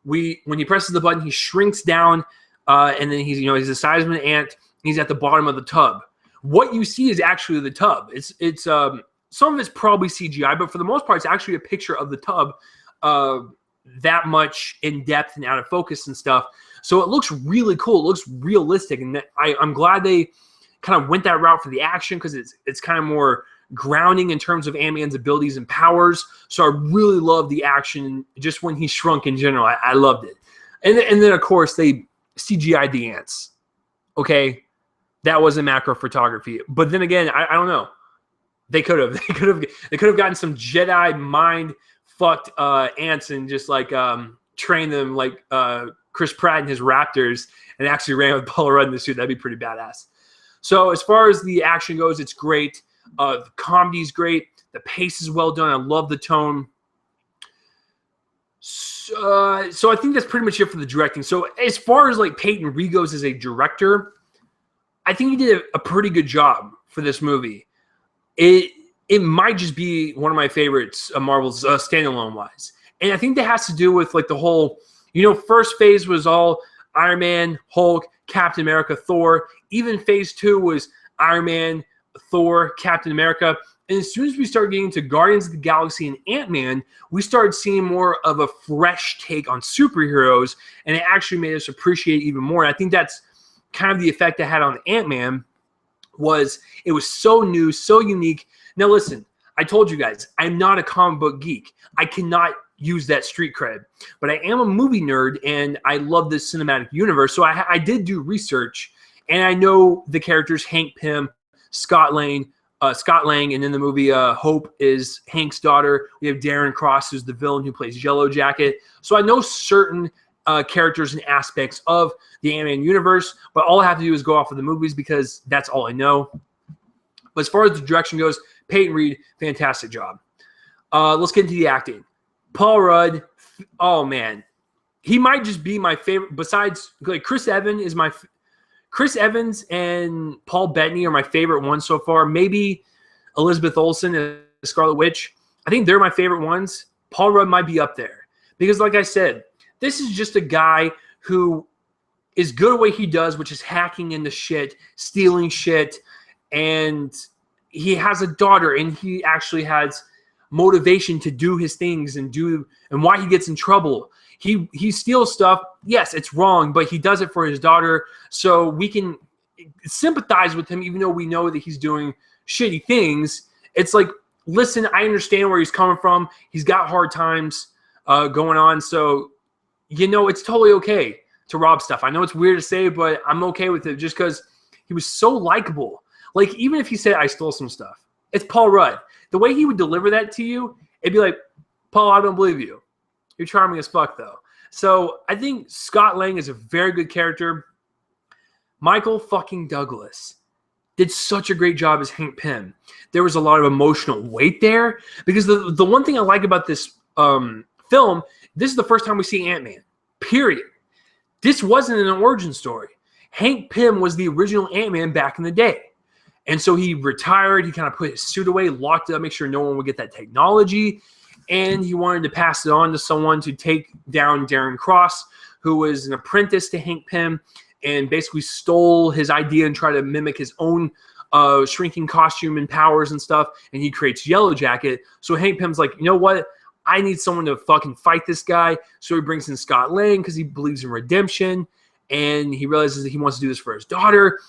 when he presses the button, he shrinks down, and then he's the size of an ant. He's at the bottom of the tub. What you see is actually the tub. It's some of it's probably CGI, but for the most part, it's actually a picture of the tub, that much in depth and out of focus and stuff. So it looks really cool. It looks realistic, and I'm glad they kind of went that route for the action because it's kind of more grounding in terms of Ant-Man's abilities and powers. So I really love the action just when he shrunk in general. I loved it. And then, of course, they CGI'd the ants. Okay? That wasn't macro photography. But then again, I don't know. They could have gotten some Jedi mind fucked ants and just trained them like Chris Pratt and his Raptors and actually ran with Paul Rudd in the suit. That'd be pretty badass. So as far as the action goes, it's great. The comedy's great. The pace is well done. I love the tone. So I think that's pretty much it for the directing. So as far as Peyton Reed goes as a director, I think he did a pretty good job for this movie. It might just be one of my favorites of Marvel's standalone wise. And I think that has to do with the whole, first phase was all Iron Man, Hulk, Captain America, Thor. Even phase 2 was Iron Man, Thor, Captain America. And as soon as we started getting to Guardians of the Galaxy and Ant-Man, we started seeing more of a fresh take on superheroes, and it actually made us appreciate it even more. And I think that's kind of the effect it had on Ant-Man, was it was so new, so unique. Now listen, I told you guys, I'm not a comic book geek. I cannot use that street cred. But I am a movie nerd, and I love this cinematic universe. So I did do research, and I know the characters Hank Pym, Scott Lang, and in the movie Hope is Hank's daughter. We have Darren Cross, who's the villain who plays Yellow Jacket. So I know certain characters and aspects of the Ant-Man universe, but all I have to do is go off of the movies because that's all I know. But as far as the direction goes, Peyton Reed, fantastic job. Let's get into the acting. Paul Rudd, oh man, he might just be my favorite. Besides, like Chris Evans and Paul Bettany are my favorite ones so far. Maybe Elizabeth Olsen as Scarlet Witch. I think they're my favorite ones. Paul Rudd might be up there because, like I said, this is just a guy who is good at what he does, which is hacking into shit, stealing shit, and he has a daughter, and he actually has motivation to do his things and why he gets in trouble. He steals stuff. Yes, it's wrong, but he does it for his daughter, so we can sympathize with him even though we know that he's doing shitty things. It's like, listen, I understand where he's coming from. He's got hard times going on, so it's totally okay to rob stuff. I know it's weird to say, but I'm okay with it just because he was so likable. Like, even if he said, I stole some stuff, it's Paul Rudd. The way he would deliver that to you, it'd be like, Paul, I don't believe you. You're charming as fuck, though. So I think Scott Lang is a very good character. Michael fucking Douglas did such a great job as Hank Pym. There was a lot of emotional weight there because the one thing I like about this film, this is the first time we see Ant-Man, period. This wasn't an origin story. Hank Pym was the original Ant-Man back in the day. And so he retired. He kind of put his suit away, locked it up, make sure no one would get that technology. And he wanted to pass it on to someone to take down Darren Cross, who was an apprentice to Hank Pym and basically stole his idea and tried to mimic his own shrinking costume and powers and stuff. And he creates Yellow Jacket. So Hank Pym's like, you know what? I need someone to fucking fight this guy. So he brings in Scott Lang because he believes in redemption. And he realizes that he wants to do this for his daughter.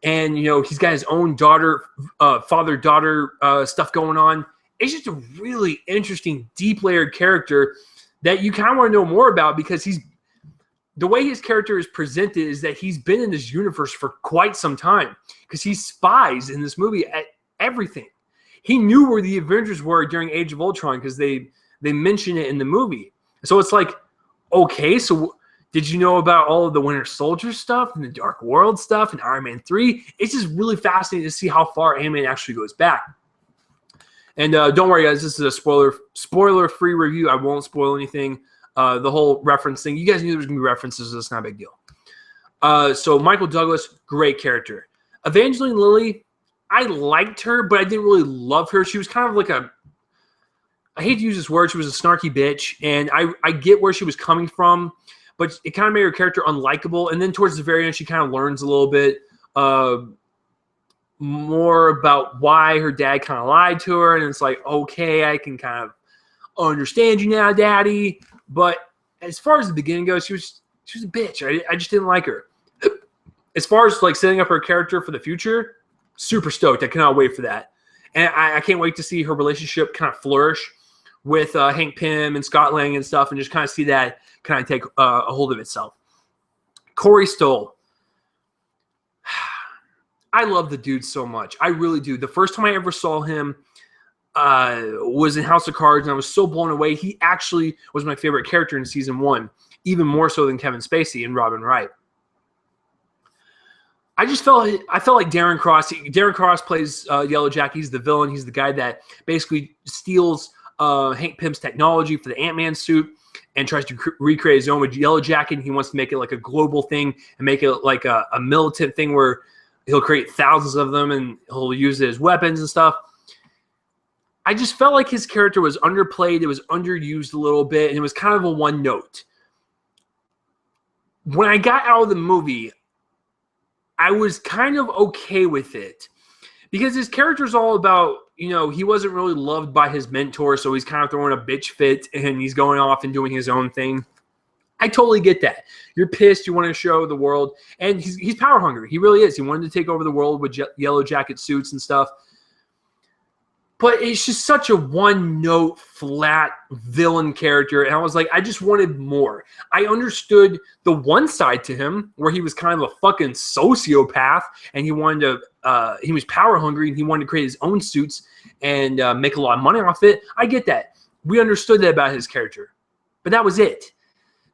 And, he's got his own father-daughter stuff going on. It's just a really interesting, deep-layered character that you kind of want to know more about because the way his character is presented is that he's been in this universe for quite some time because he spies in this movie at everything. He knew where the Avengers were during Age of Ultron because they mention it in the movie. So it's like, okay, so did you know about all of the Winter Soldier stuff and the Dark World stuff and Iron Man 3? It's just really fascinating to see how far Ant-Man actually goes back. And don't worry, guys, this is a spoiler-free review. I won't spoil anything. The whole reference thing, you guys knew there was going to be references, so it's not a big deal. So Michael Douglas, great character. Evangeline Lilly, I liked her, but I didn't really love her. She was kind of like I hate to use this word, she was a snarky bitch, and I get where she was coming from, but it kind of made her character unlikable. And then towards the very end, she kind of learns a little bit more about why her dad kind of lied to her. And it's like, okay, I can kind of understand you now, Daddy. But as far as the beginning goes, she was a bitch. I just didn't like her. As far as like setting up her character for the future, super stoked. I cannot wait for that. And I can't wait to see her relationship kind of flourish with Hank Pym and Scott Lang and stuff, and just kind of see that kind of take a hold of itself. Corey Stoll. I love the dude so much. I really do. The first time I ever saw him was in House of Cards, and I was so blown away. He actually was my favorite character in season 1, even more so than Kevin Spacey and Robin Wright. I felt like Darren Cross. Darren Cross plays Yellow Jacket. He's the villain. He's the guy that basically steals Hank Pym's technology for the Ant-Man suit and tries to recreate his own with Yellow Jacket. He wants to make it like a global thing and make it like a militant thing where he'll create thousands of them and he'll use it as weapons and stuff. I just felt like his character was underplayed. It was underused a little bit, and it was kind of a one note. When I got out of the movie, I was kind of okay with it because his character's all about, he wasn't really loved by his mentor, so he's kind of throwing a bitch fit and he's going off and doing his own thing. I totally get that. You're pissed. You want to show the world. And he's power hungry. He really is. He wanted to take over the world with Yellow Jacket suits and stuff. But it's just such a one-note, flat villain character. And I was like, I just wanted more. I understood the one side to him where he was kind of a fucking sociopath and he wanted to, he was power hungry and he wanted to create his own suits and make a lot of money off it. I get that. We understood that about his character. But that was it.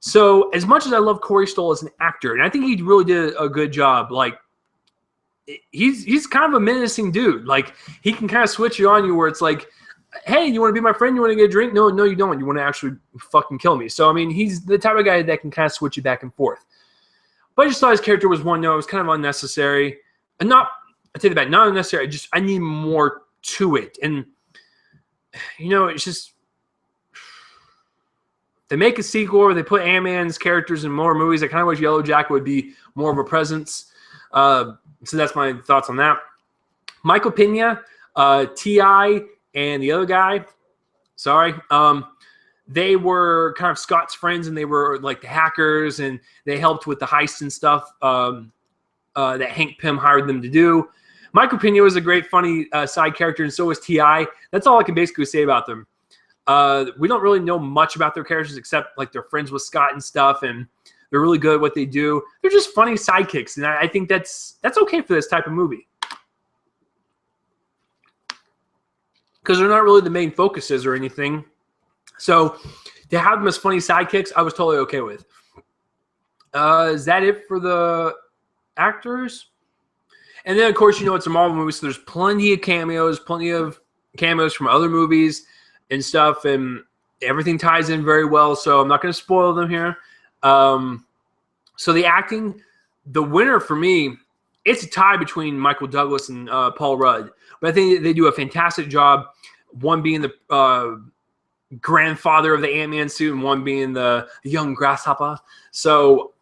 So as much as I love Corey Stoll as an actor, and I think he really did a good job, like, he's kind of a menacing dude. Like, he can kind of switch it on you where it's like, hey, you want to be my friend? You want to get a drink? No, you don't. You want to actually fucking kill me. So, I mean, he's the type of guy that can kind of switch it back and forth. But I just thought his character was one note. It was kind of unnecessary. And I take it back, not unnecessary. I need more to it. And, you know, it's just, they make a sequel or they put Ant-Man's characters in more movies. I kind of wish Yellow Jacket would be more of a presence. So that's my thoughts on that. Michael Pena, T.I., and the other guy, they were kind of Scott's friends, and they were like the hackers, and they helped with the heist and stuff that Hank Pym hired them to do. Michael Pena was a great, funny side character, and so was T.I. That's all I can basically say about them. We don't really know much about their characters except like they're friends with Scott and stuff, and they're really good at what they do. They're just funny sidekicks, and I think that's okay for this type of movie. Because they're not really the main focuses or anything. So to have them as funny sidekicks, I was totally okay with. Is that it for the actors? And then, of course, you know it's a Marvel movie, so there's plenty of cameos from other movies and stuff, and everything ties in very well, so I'm not going to spoil them here. So the acting, the winner for me, it's a tie between Michael Douglas and Paul Rudd. But I think they do a fantastic job, one being the grandfather of the Ant-Man suit and one being the young grasshopper. So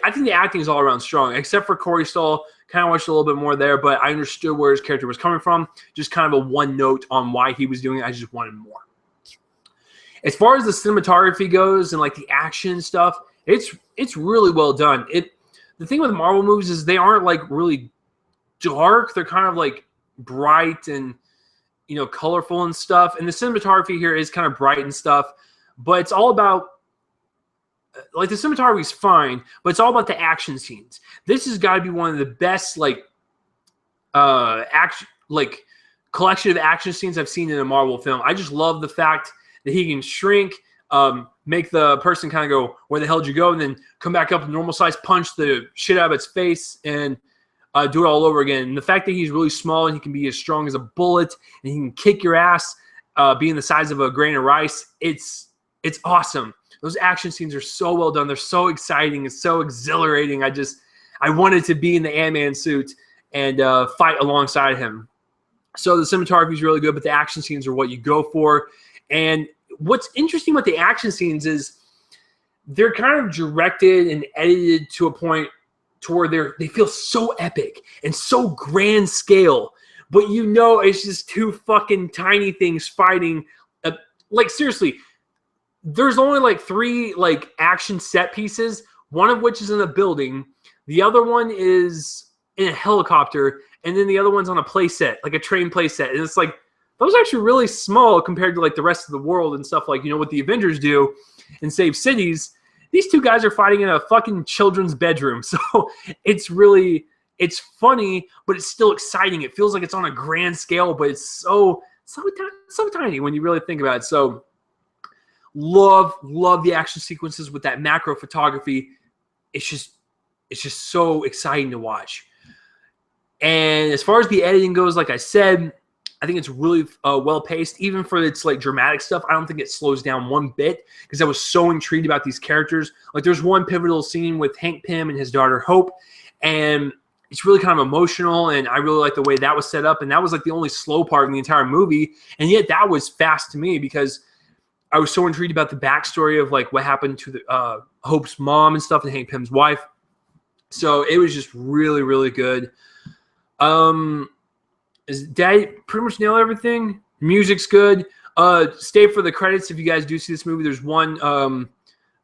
I think the acting is all around strong, except for Corey Stoll. Kind of watched a little bit more there, but I understood where his character was coming from. Just kind of a one note on why he was doing it. I just wanted more. As far as the cinematography goes and like the action stuff, it's really well done. The thing with Marvel movies is they aren't like really dark. They're kind of like bright and, you know, colorful and stuff. And the cinematography here is kind of bright and stuff, but it's all about, like, the cinematography is fine, but it's all about the action scenes. This has got to be one of the best, like, collection of action scenes I've seen in a Marvel film. I just love the fact that he can shrink, make the person kind of go, where the hell did you go? And then come back up to normal size, punch the shit out of its face, and do it all over again. And the fact that he's really small and he can be as strong as a bullet and he can kick your ass, being the size of a grain of rice, it's awesome. Those action scenes are so well done. They're so exciting. It's so exhilarating. I wanted to be in the Ant-Man suit and fight alongside him. So the cinematography is really good, but the action scenes are what you go for. And what's interesting about the action scenes is they're kind of directed and edited to a point to where they feel so epic and so grand scale, but you know it's just two fucking tiny things fighting. Like, seriously, there's only like 3 like action set pieces, one of which is in a building, the other one is in a helicopter, and then the other one's on a play set, like a train play set. And it's like, those are actually really small compared to like the rest of the world and stuff, like, you know, what the Avengers do and save cities. These two guys are fighting in a fucking children's bedroom. So it's funny, but it's still exciting. It feels like it's on a grand scale, but it's so tiny when you really think about it. So love the action sequences with that macro photography. It's just so exciting to watch. And as far as the editing goes, like I said, I think it's really well paced. Even for its like dramatic stuff, I don't think it slows down one bit because I was so intrigued about these characters. Like, there's one pivotal scene with Hank Pym and his daughter Hope, and it's really kind of emotional, and I really like the way that was set up. And that was like the only slow part in the entire movie, and yet that was fast to me because I was so intrigued about the backstory of like what happened to the Hope's mom and stuff, and Hank Pym's wife. So it was just really, really good. Did I pretty much nail everything? Music's good. Stay for the credits if you guys do see this movie. There's one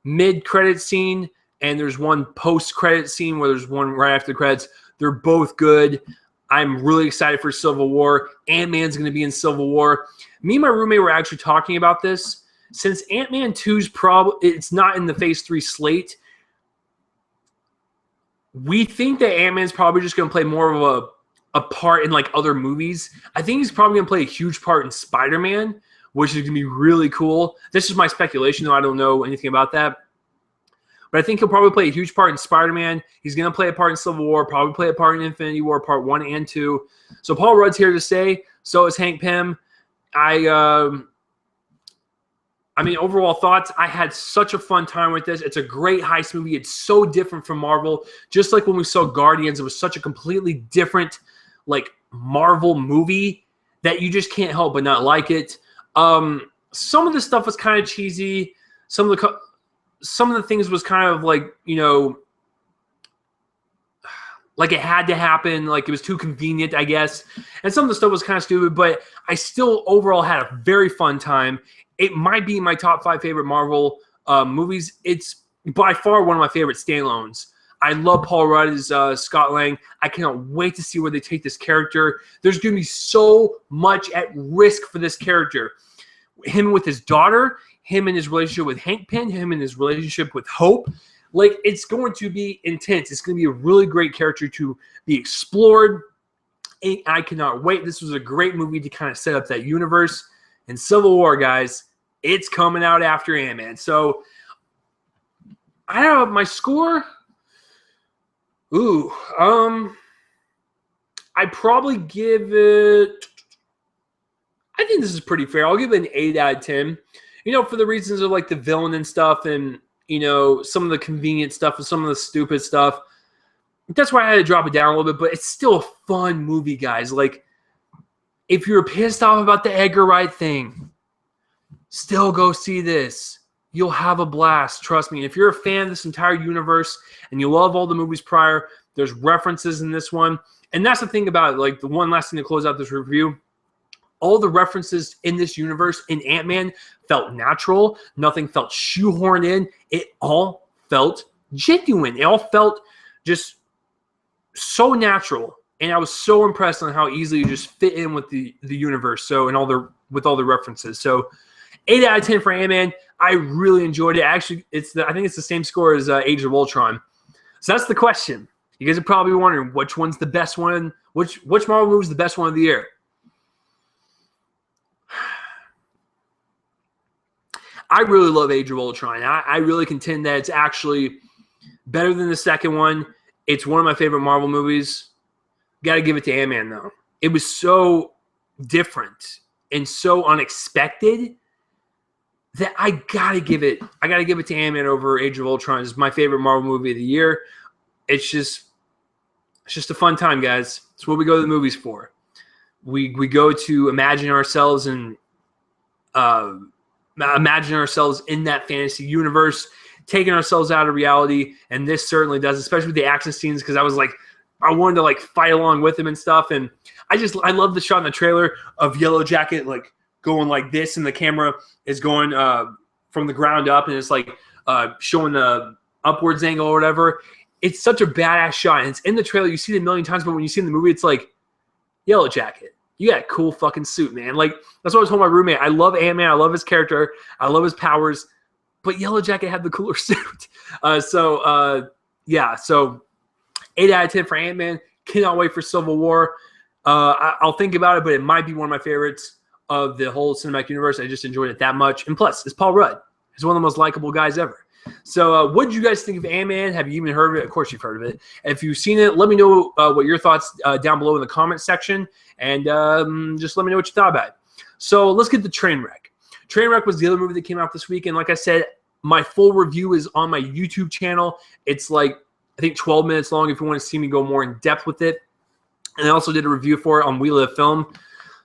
mid-credit scene, and there's one post-credit scene where there's one right after the credits. They're both good. I'm really excited for Civil War. Ant-Man's going to be in Civil War. Me and my roommate were actually talking about this. Since Ant-Man 2's it's not in the Phase 3 slate, we think that Ant-Man's probably just going to play more of a part in like other movies. I think he's probably going to play a huge part in Spider-Man, which is going to be really cool. This is my speculation, though I don't know anything about that. But I think he'll probably play a huge part in Spider-Man. He's going to play a part in Civil War, probably play a part in Infinity War, Part 1 and 2. So Paul Rudd's here to stay. So is Hank Pym. I mean, overall thoughts, I had such a fun time with this. It's a great heist movie. It's so different from Marvel. Just like when we saw Guardians, it was such a completely different, like, Marvel movie that you just can't help but not like it. Some of the stuff was kind of cheesy. Some of the things was kind of like, you know, like it had to happen, like it was too convenient, I guess. And some of the stuff was kind of stupid, but I still overall had a very fun time. It might be my top 5 favorite Marvel movies. It's by far one of my favorite standalones. I love Paul Rudd as Scott Lang. I cannot wait to see where they take this character. There's going to be so much at risk for this character. Him with his daughter, him and his relationship with Hank Pym, him and his relationship with Hope. Like, it's going to be intense. It's going to be a really great character to be explored. And I cannot wait. This was a great movie to kind of set up that universe. And Civil War, guys, it's coming out after Ant-Man. So, I don't know, my score. I'd probably give it. I think this is pretty fair. I'll give it an 8 out of 10. You know, for the reasons of like the villain and stuff, and you know, some of the convenient stuff and some of the stupid stuff. That's why I had to drop it down a little bit, but it's still a fun movie, guys. Like, if you're pissed off about the Edgar Wright thing, still go see this. You'll have a blast, trust me. And if you're a fan of this entire universe and you love all the movies prior, there's references in this one. And that's the thing about it. Like, the one last thing to close out this review, all the references in this universe in Ant-Man felt natural. Nothing felt shoehorned in. It all felt genuine. It all felt just so natural. And I was so impressed on how easily you just fit in with the universe. So, and with all the references. So, 8 out of 10 for Ant-Man. I really enjoyed it. Actually, I think it's the same score as Age of Ultron. So that's the question. You guys are probably wondering which one's the best one. Which Marvel movie is the best one of the year? I really love Age of Ultron. I really contend that it's actually better than the second one. It's one of my favorite Marvel movies. Got to give it to Ant-Man, though. It was so different and so unexpected that I gotta give it to Ant-Man over Age of Ultron. It's my favorite Marvel movie of the year. It's just a fun time, guys. It's what we go to the movies for. We go to imagine ourselves and imagine ourselves in that fantasy universe, taking ourselves out of reality, and this certainly does, especially with the action scenes, because I wanted to like fight along with him and stuff, and I love the shot in the trailer of Yellow Jacket like going like this, and the camera is going from the ground up, and it's like showing the upwards angle or whatever. It's such a badass shot, and it's in the trailer. You see it a million times, but when you see it in the movie, it's like, Yellow Jacket, you got a cool fucking suit, man. Like, that's what I told my roommate. I love Ant-Man. I love his character. I love his powers, but Yellow Jacket had the cooler suit. So 8 out of 10 for Ant-Man. Cannot wait for Civil War. I'll think about it, but it might be one of my favorites of the whole cinematic universe. I just enjoyed it that much. And plus, it's Paul Rudd. He's one of the most likable guys ever. So what did you guys think of Ant-Man? Have you even heard of it? Of course you've heard of it. If you've seen it, let me know what your thoughts down below in the comments section. And just let me know what you thought about it. So let's get to Trainwreck. Trainwreck was the other movie that came out this week. And like I said, my full review is on my YouTube channel. It's like, I think 12 minutes long if you want to see me go more in depth with it. And I also did a review for it on We Live Film.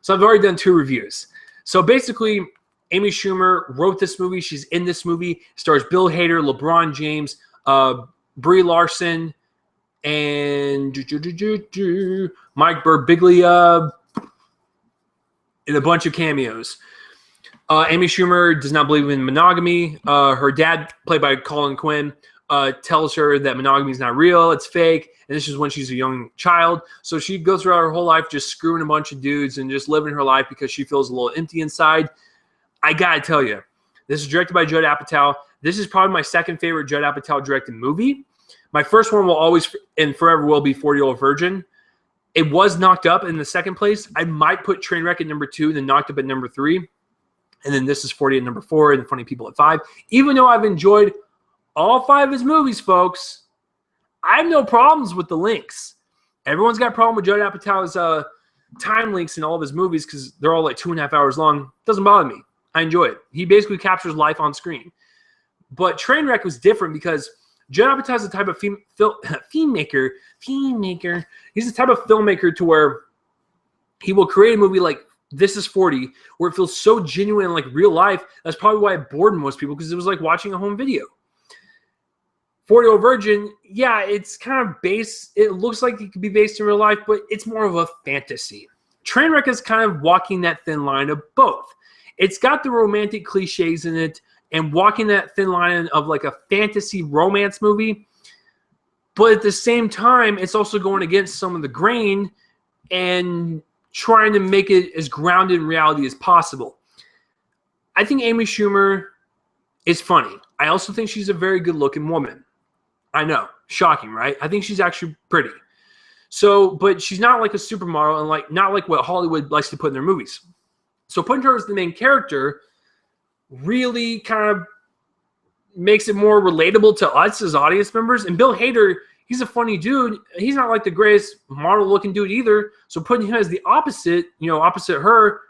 So I've already done 2 reviews. So basically, Amy Schumer wrote this movie. She's in this movie. Stars Bill Hader, LeBron James, Brie Larson, and Mike Birbiglia, and a bunch of cameos. Amy Schumer does not believe in monogamy. Her dad, played by Colin Quinn, tells her that monogamy is not real, it's fake, and this is when she's a young child. So she goes throughout her whole life just screwing a bunch of dudes and just living her life because she feels a little empty inside. I gotta tell you, this is directed by Judd Apatow. This is probably my second favorite Judd Apatow directed movie. My first one will always and forever will be 40-Year-Old Virgin. It was Knocked Up in the second place. I might put Trainwreck at number 2, then Knocked Up at number 3. And then This Is 40 at number 4, and Funny People at 5. Even though I've enjoyed all 5 of his movies, folks, I have no problems with the links. Everyone's got a problem with Judd Apatow's time links in all of his movies because they're all like 2.5 hours long. Doesn't bother me. I enjoy it. He basically captures life on screen. But Trainwreck was different because Judd Apatow is the type of filmmaker. He's the type of filmmaker to where he will create a movie like This Is 40, where it feels so genuine and like real life. That's probably why it bored most people, because it was like watching a home video. 40-Year-Old Virgin, yeah, it's kind of based. It looks like it could be based in real life, but it's more of a fantasy. Trainwreck is kind of walking that thin line of both. It's got the romantic cliches in it and walking that thin line of like a fantasy romance movie. But at the same time, it's also going against some of the grain and trying to make it as grounded in reality as possible. I think Amy Schumer is funny. I also think she's a very good-looking woman. I know. Shocking, right? I think she's actually pretty. So, but she's not like a supermodel and like not like what Hollywood likes to put in their movies. So putting her as the main character really kind of makes it more relatable to us as audience members. And Bill Hader, he's a funny dude. He's not like the greatest model-looking dude either. So putting him as the opposite, opposite her,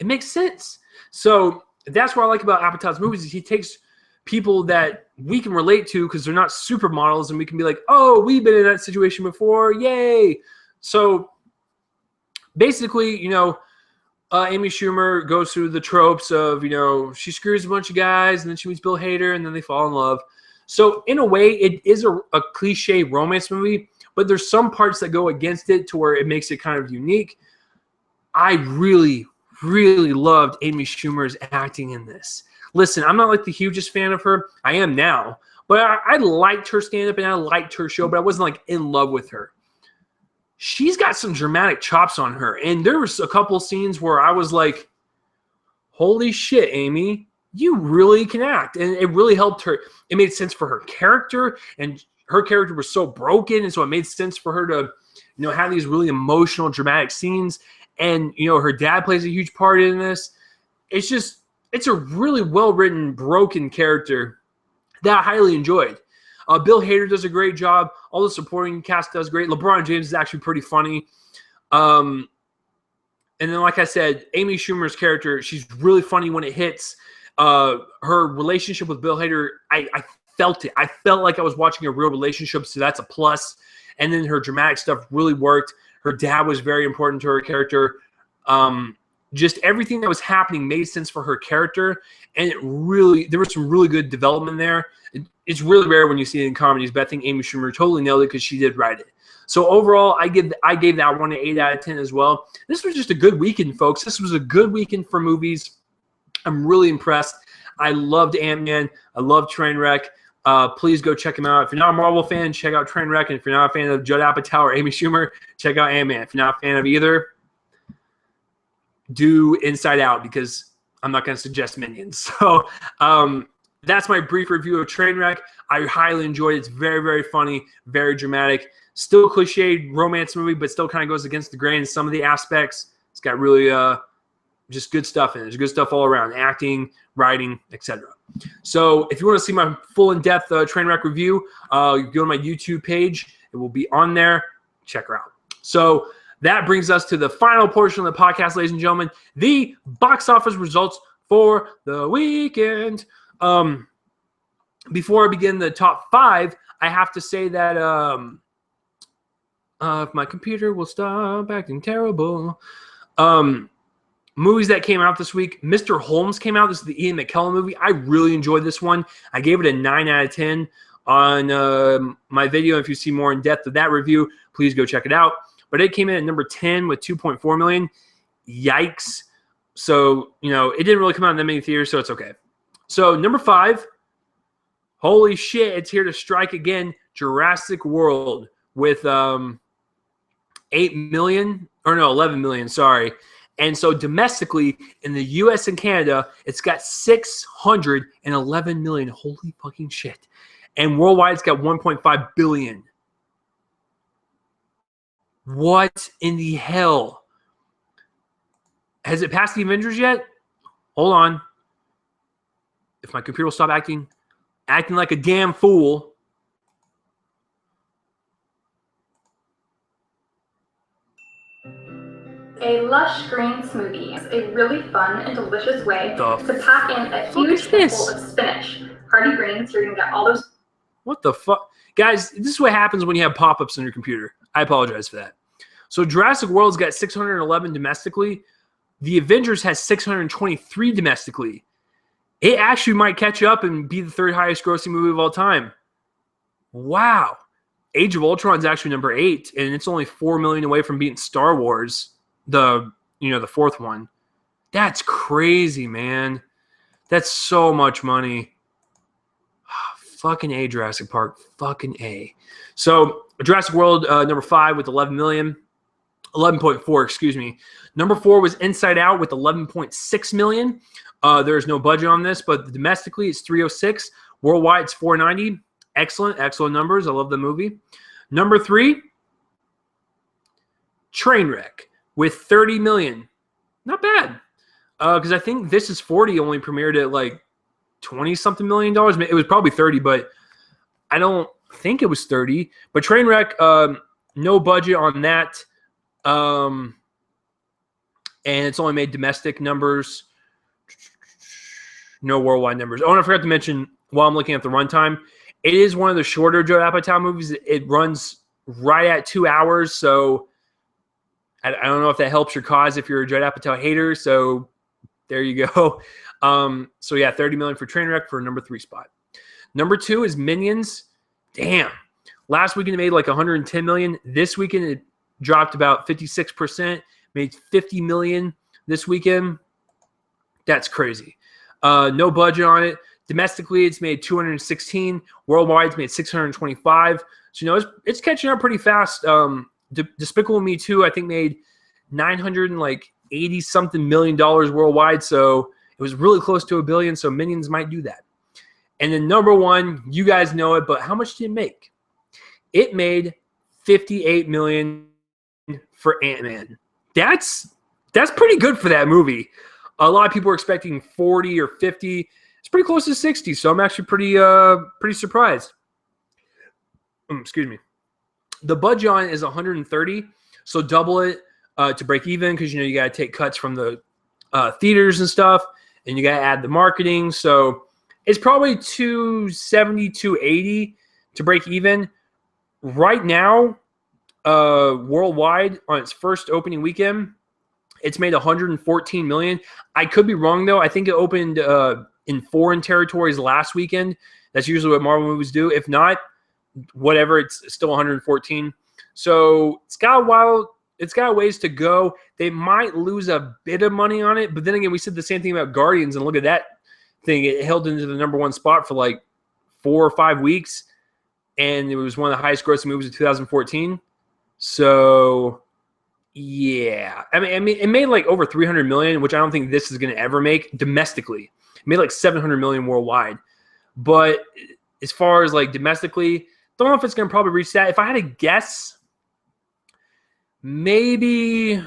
it makes sense. So that's what I like about Apatow's movies is he takes people that we can relate to because they're not supermodels, and we can be like, oh, we've been in that situation before. Yay. So basically, Amy Schumer goes through the tropes of, she screws a bunch of guys, and then she meets Bill Hader, and then they fall in love. So in a way, it is a cliche romance movie, but there's some parts that go against it to where it makes it kind of unique. I really, really loved Amy Schumer's acting in this. Listen, I'm not like the hugest fan of her. I am now. But I liked her stand-up and I liked her show, but I wasn't like in love with her. She's got some dramatic chops on her. And there was a couple scenes where I was like, holy shit, Amy, you really can act. And it really helped her. It made sense for her character. And her character was so broken. And so it made sense for her to, have these really emotional, dramatic scenes. And, her dad plays a huge part in this. It's a really well-written, broken character that I highly enjoyed. Bill Hader does a great job. All the supporting cast does great. LeBron James is actually pretty funny. And then, like I said, Amy Schumer's character, she's really funny when it hits. Her relationship with Bill Hader, I felt it. I felt like I was watching a real relationship, so that's a plus. And then her dramatic stuff really worked. Her dad was very important to her character. Just everything that was happening made sense for her character, and there was some really good development there. It's really rare when you see it in comedies, but I think Amy Schumer totally nailed it because she did write it. So overall, I gave that one an 8 out of 10 as well. This was just a good weekend, folks. This was a good weekend for movies. I'm really impressed. I loved Ant-Man. I love Trainwreck. Please go check him out. If you're not a Marvel fan, check out Trainwreck. And if you're not a fan of Judd Apatow or Amy Schumer, check out Ant-Man. If you're not a fan of either, do Inside Out because I'm not going to suggest Minions. So that's my brief review of Trainwreck. I highly enjoyed it. It's very, very funny, very dramatic. Still a cliched romance movie, but still kind of goes against the grain in some of the aspects. It's got really just good stuff in it. There's good stuff all around, acting, writing, etc. So if you want to see my full in-depth Trainwreck review, you go to my YouTube page. It will be on there. Check her out. So that brings us to the final portion of the podcast, ladies and gentlemen, the box office results for the weekend. Before I begin the top 5, I have to say that if my computer will stop acting terrible. Movies that came out this week, Mr. Holmes came out. This is the Ian McKellen movie. I really enjoyed this one. I gave it a 9 out of 10 on my video. If you see more in depth of that review, please go check it out. But it came in at number 10 with 2.4 million. Yikes. So, it didn't really come out in that many theaters, so it's okay. So, number 5, Holy shit, it's here to strike again. Jurassic World with 8 million, or no, 11 million, sorry. And so domestically, in the US and Canada, it's got 611 million. Holy fucking shit. And worldwide, it's got 1.5 billion. What in the hell? Has it passed the Avengers yet? Hold on. If my computer will stop acting like a damn fool. A lush green smoothie is a really fun and delicious way to pack in a huge handful of spinach. Hearty greens, you're going to get all those. What the fuck? Guys, this is what happens when you have pop-ups on your computer. I apologize for that. So Jurassic World's got 611 domestically. The Avengers has 623 domestically. It actually might catch up and be the third highest grossing movie of all time. Wow. Age of Ultron is actually number 8, and it's only 4 million away from beating Star Wars, the fourth one. That's crazy, man. That's so much money. Fucking A, Jurassic Park. Fucking A. So Jurassic World, number 5 with 11 million. 11.4, excuse me. Number 4 was Inside Out with 11.6 million. There's no budget on this, but domestically it's 306. Worldwide it's 490. Excellent numbers. I love the movie. Number 3, Trainwreck with 30 million. Not bad. Because I think This Is 40 only premiered at like 20-something million dollars. It was probably 30, but I don't think it was 30. But Trainwreck, no budget on that. And it's only made domestic numbers. No worldwide numbers. Oh, and I forgot to mention, while I'm looking at the runtime, it is one of the shorter Judd Apatow movies. It runs right at 2 hours, so I don't know if that helps your cause if you're a Judd Apatow hater. So there you go. So yeah, 30 million for Trainwreck for number 3 spot. Number 2 is Minions. Damn. Last weekend it made like 110 million. This weekend it dropped about 56%. Made 50 million this weekend. That's crazy. No budget on it. Domestically, it's made 216. Worldwide, it's made 625. So, it's catching up pretty fast. Despicable Me 2, I think, made $980-something million worldwide. So, it was really close to $1 billion. So, Minions might do that. And then number 1, you guys know it, but how much did it make? It made $58 million for Ant-Man. That's pretty good for that movie. A lot of people are expecting 40 or 50. It's pretty close to 60, so I'm actually pretty surprised. Excuse me. The budget on it is 130, so double it to break even because you got to take cuts from the theaters and stuff, and you got to add the marketing. So it's probably 270, 280 to break even. Right now, worldwide on its first opening weekend, it's made 114 million. I could be wrong though. I think it opened in foreign territories last weekend. That's usually what Marvel movies do. If not, whatever, it's still 114. So it's got a while. It's got ways to go. They might lose a bit of money on it, but then again, we said the same thing about Guardians, and look at that thing. It held into the number 1 spot for like 4 or 5 weeks, and it was one of the highest grossing movies of 2014. So yeah, I mean, it made like over 300 million, which I don't think this is going to ever make domestically. It made like 700 million worldwide, but as far as like domestically, don't know if it's going to probably reach that. If I had to guess, maybe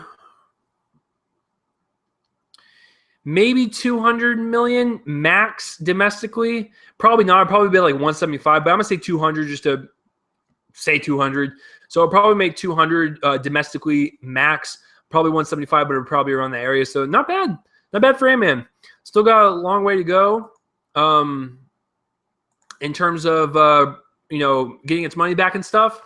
200 million max domestically. Probably not. It'd probably be like 175, but I'm gonna say 200 just to say 200. So I'll probably make 200 domestically max, probably 175, but it'll probably around the area. So not bad. Not bad for Ant-Man. Still got a long way to go in terms of, getting its money back and stuff.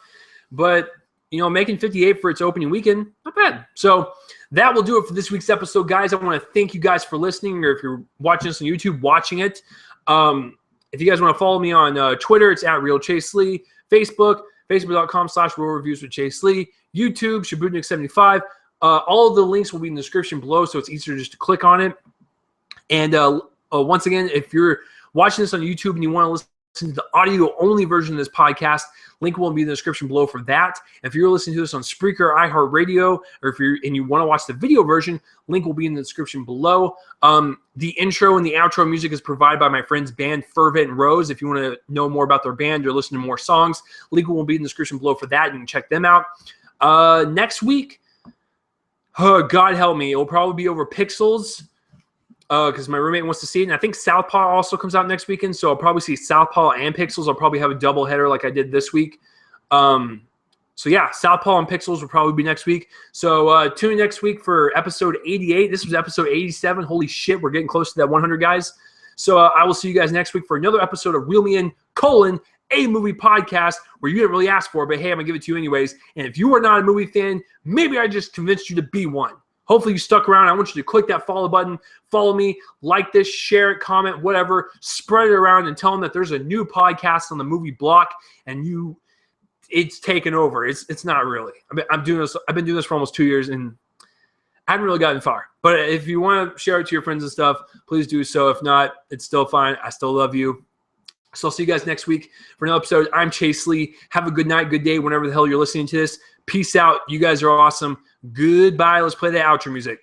But, making 58 for its opening weekend, not bad. So that will do it for this week's episode, guys. I want to thank you guys for listening, or if you're watching this on YouTube, watching it. If you guys want to follow me on Twitter, it's @RealChaseLee. Facebook, facebook.com/RealReviews with Chase Lee. YouTube, Shabutnik75. All of the links will be in the description below, so it's easier just to click on it. And once again, if you're watching this on YouTube and you want to listen to the audio-only version of this podcast, link will be in the description below for that. If you're listening to this on Spreaker, iHeartRadio, or if you want to watch the video version, link will be in the description below. The intro and the outro music is provided by my friends band Fervent Roze. If you want to know more about their band or listen to more songs, link will be in the description below for that. You can check them out. Next week, oh, God help me, it will probably be over Pixels. Because my roommate wants to see it. And I think Southpaw also comes out next weekend. So I'll probably see Southpaw and Pixels. I'll probably have a double header like I did this week. So yeah, Southpaw and Pixels will probably be next week. So tune in next week for episode 88. This was episode 87. Holy shit, we're getting close to that 100, guys. So I will see you guys next week for another episode of Reel Me In, a movie podcast where you didn't really ask for it, but hey, I'm going to give it to you anyways. And if you are not a movie fan, maybe I just convinced you to be one. Hopefully you stuck around. I want you to click that follow button, follow me, like this, share it, comment, whatever, spread it around and tell them that there's a new podcast on the movie block and it's taken over. It's not really. I've been doing this for almost 2 years and I haven't really gotten far. But if you want to share it to your friends and stuff, please do so. If not, it's still fine. I still love you. So I'll see you guys next week for another episode. I'm Chase Lee. Have a good night, good day, whenever the hell you're listening to this. Peace out. You guys are awesome. Goodbye. Let's play the outro music.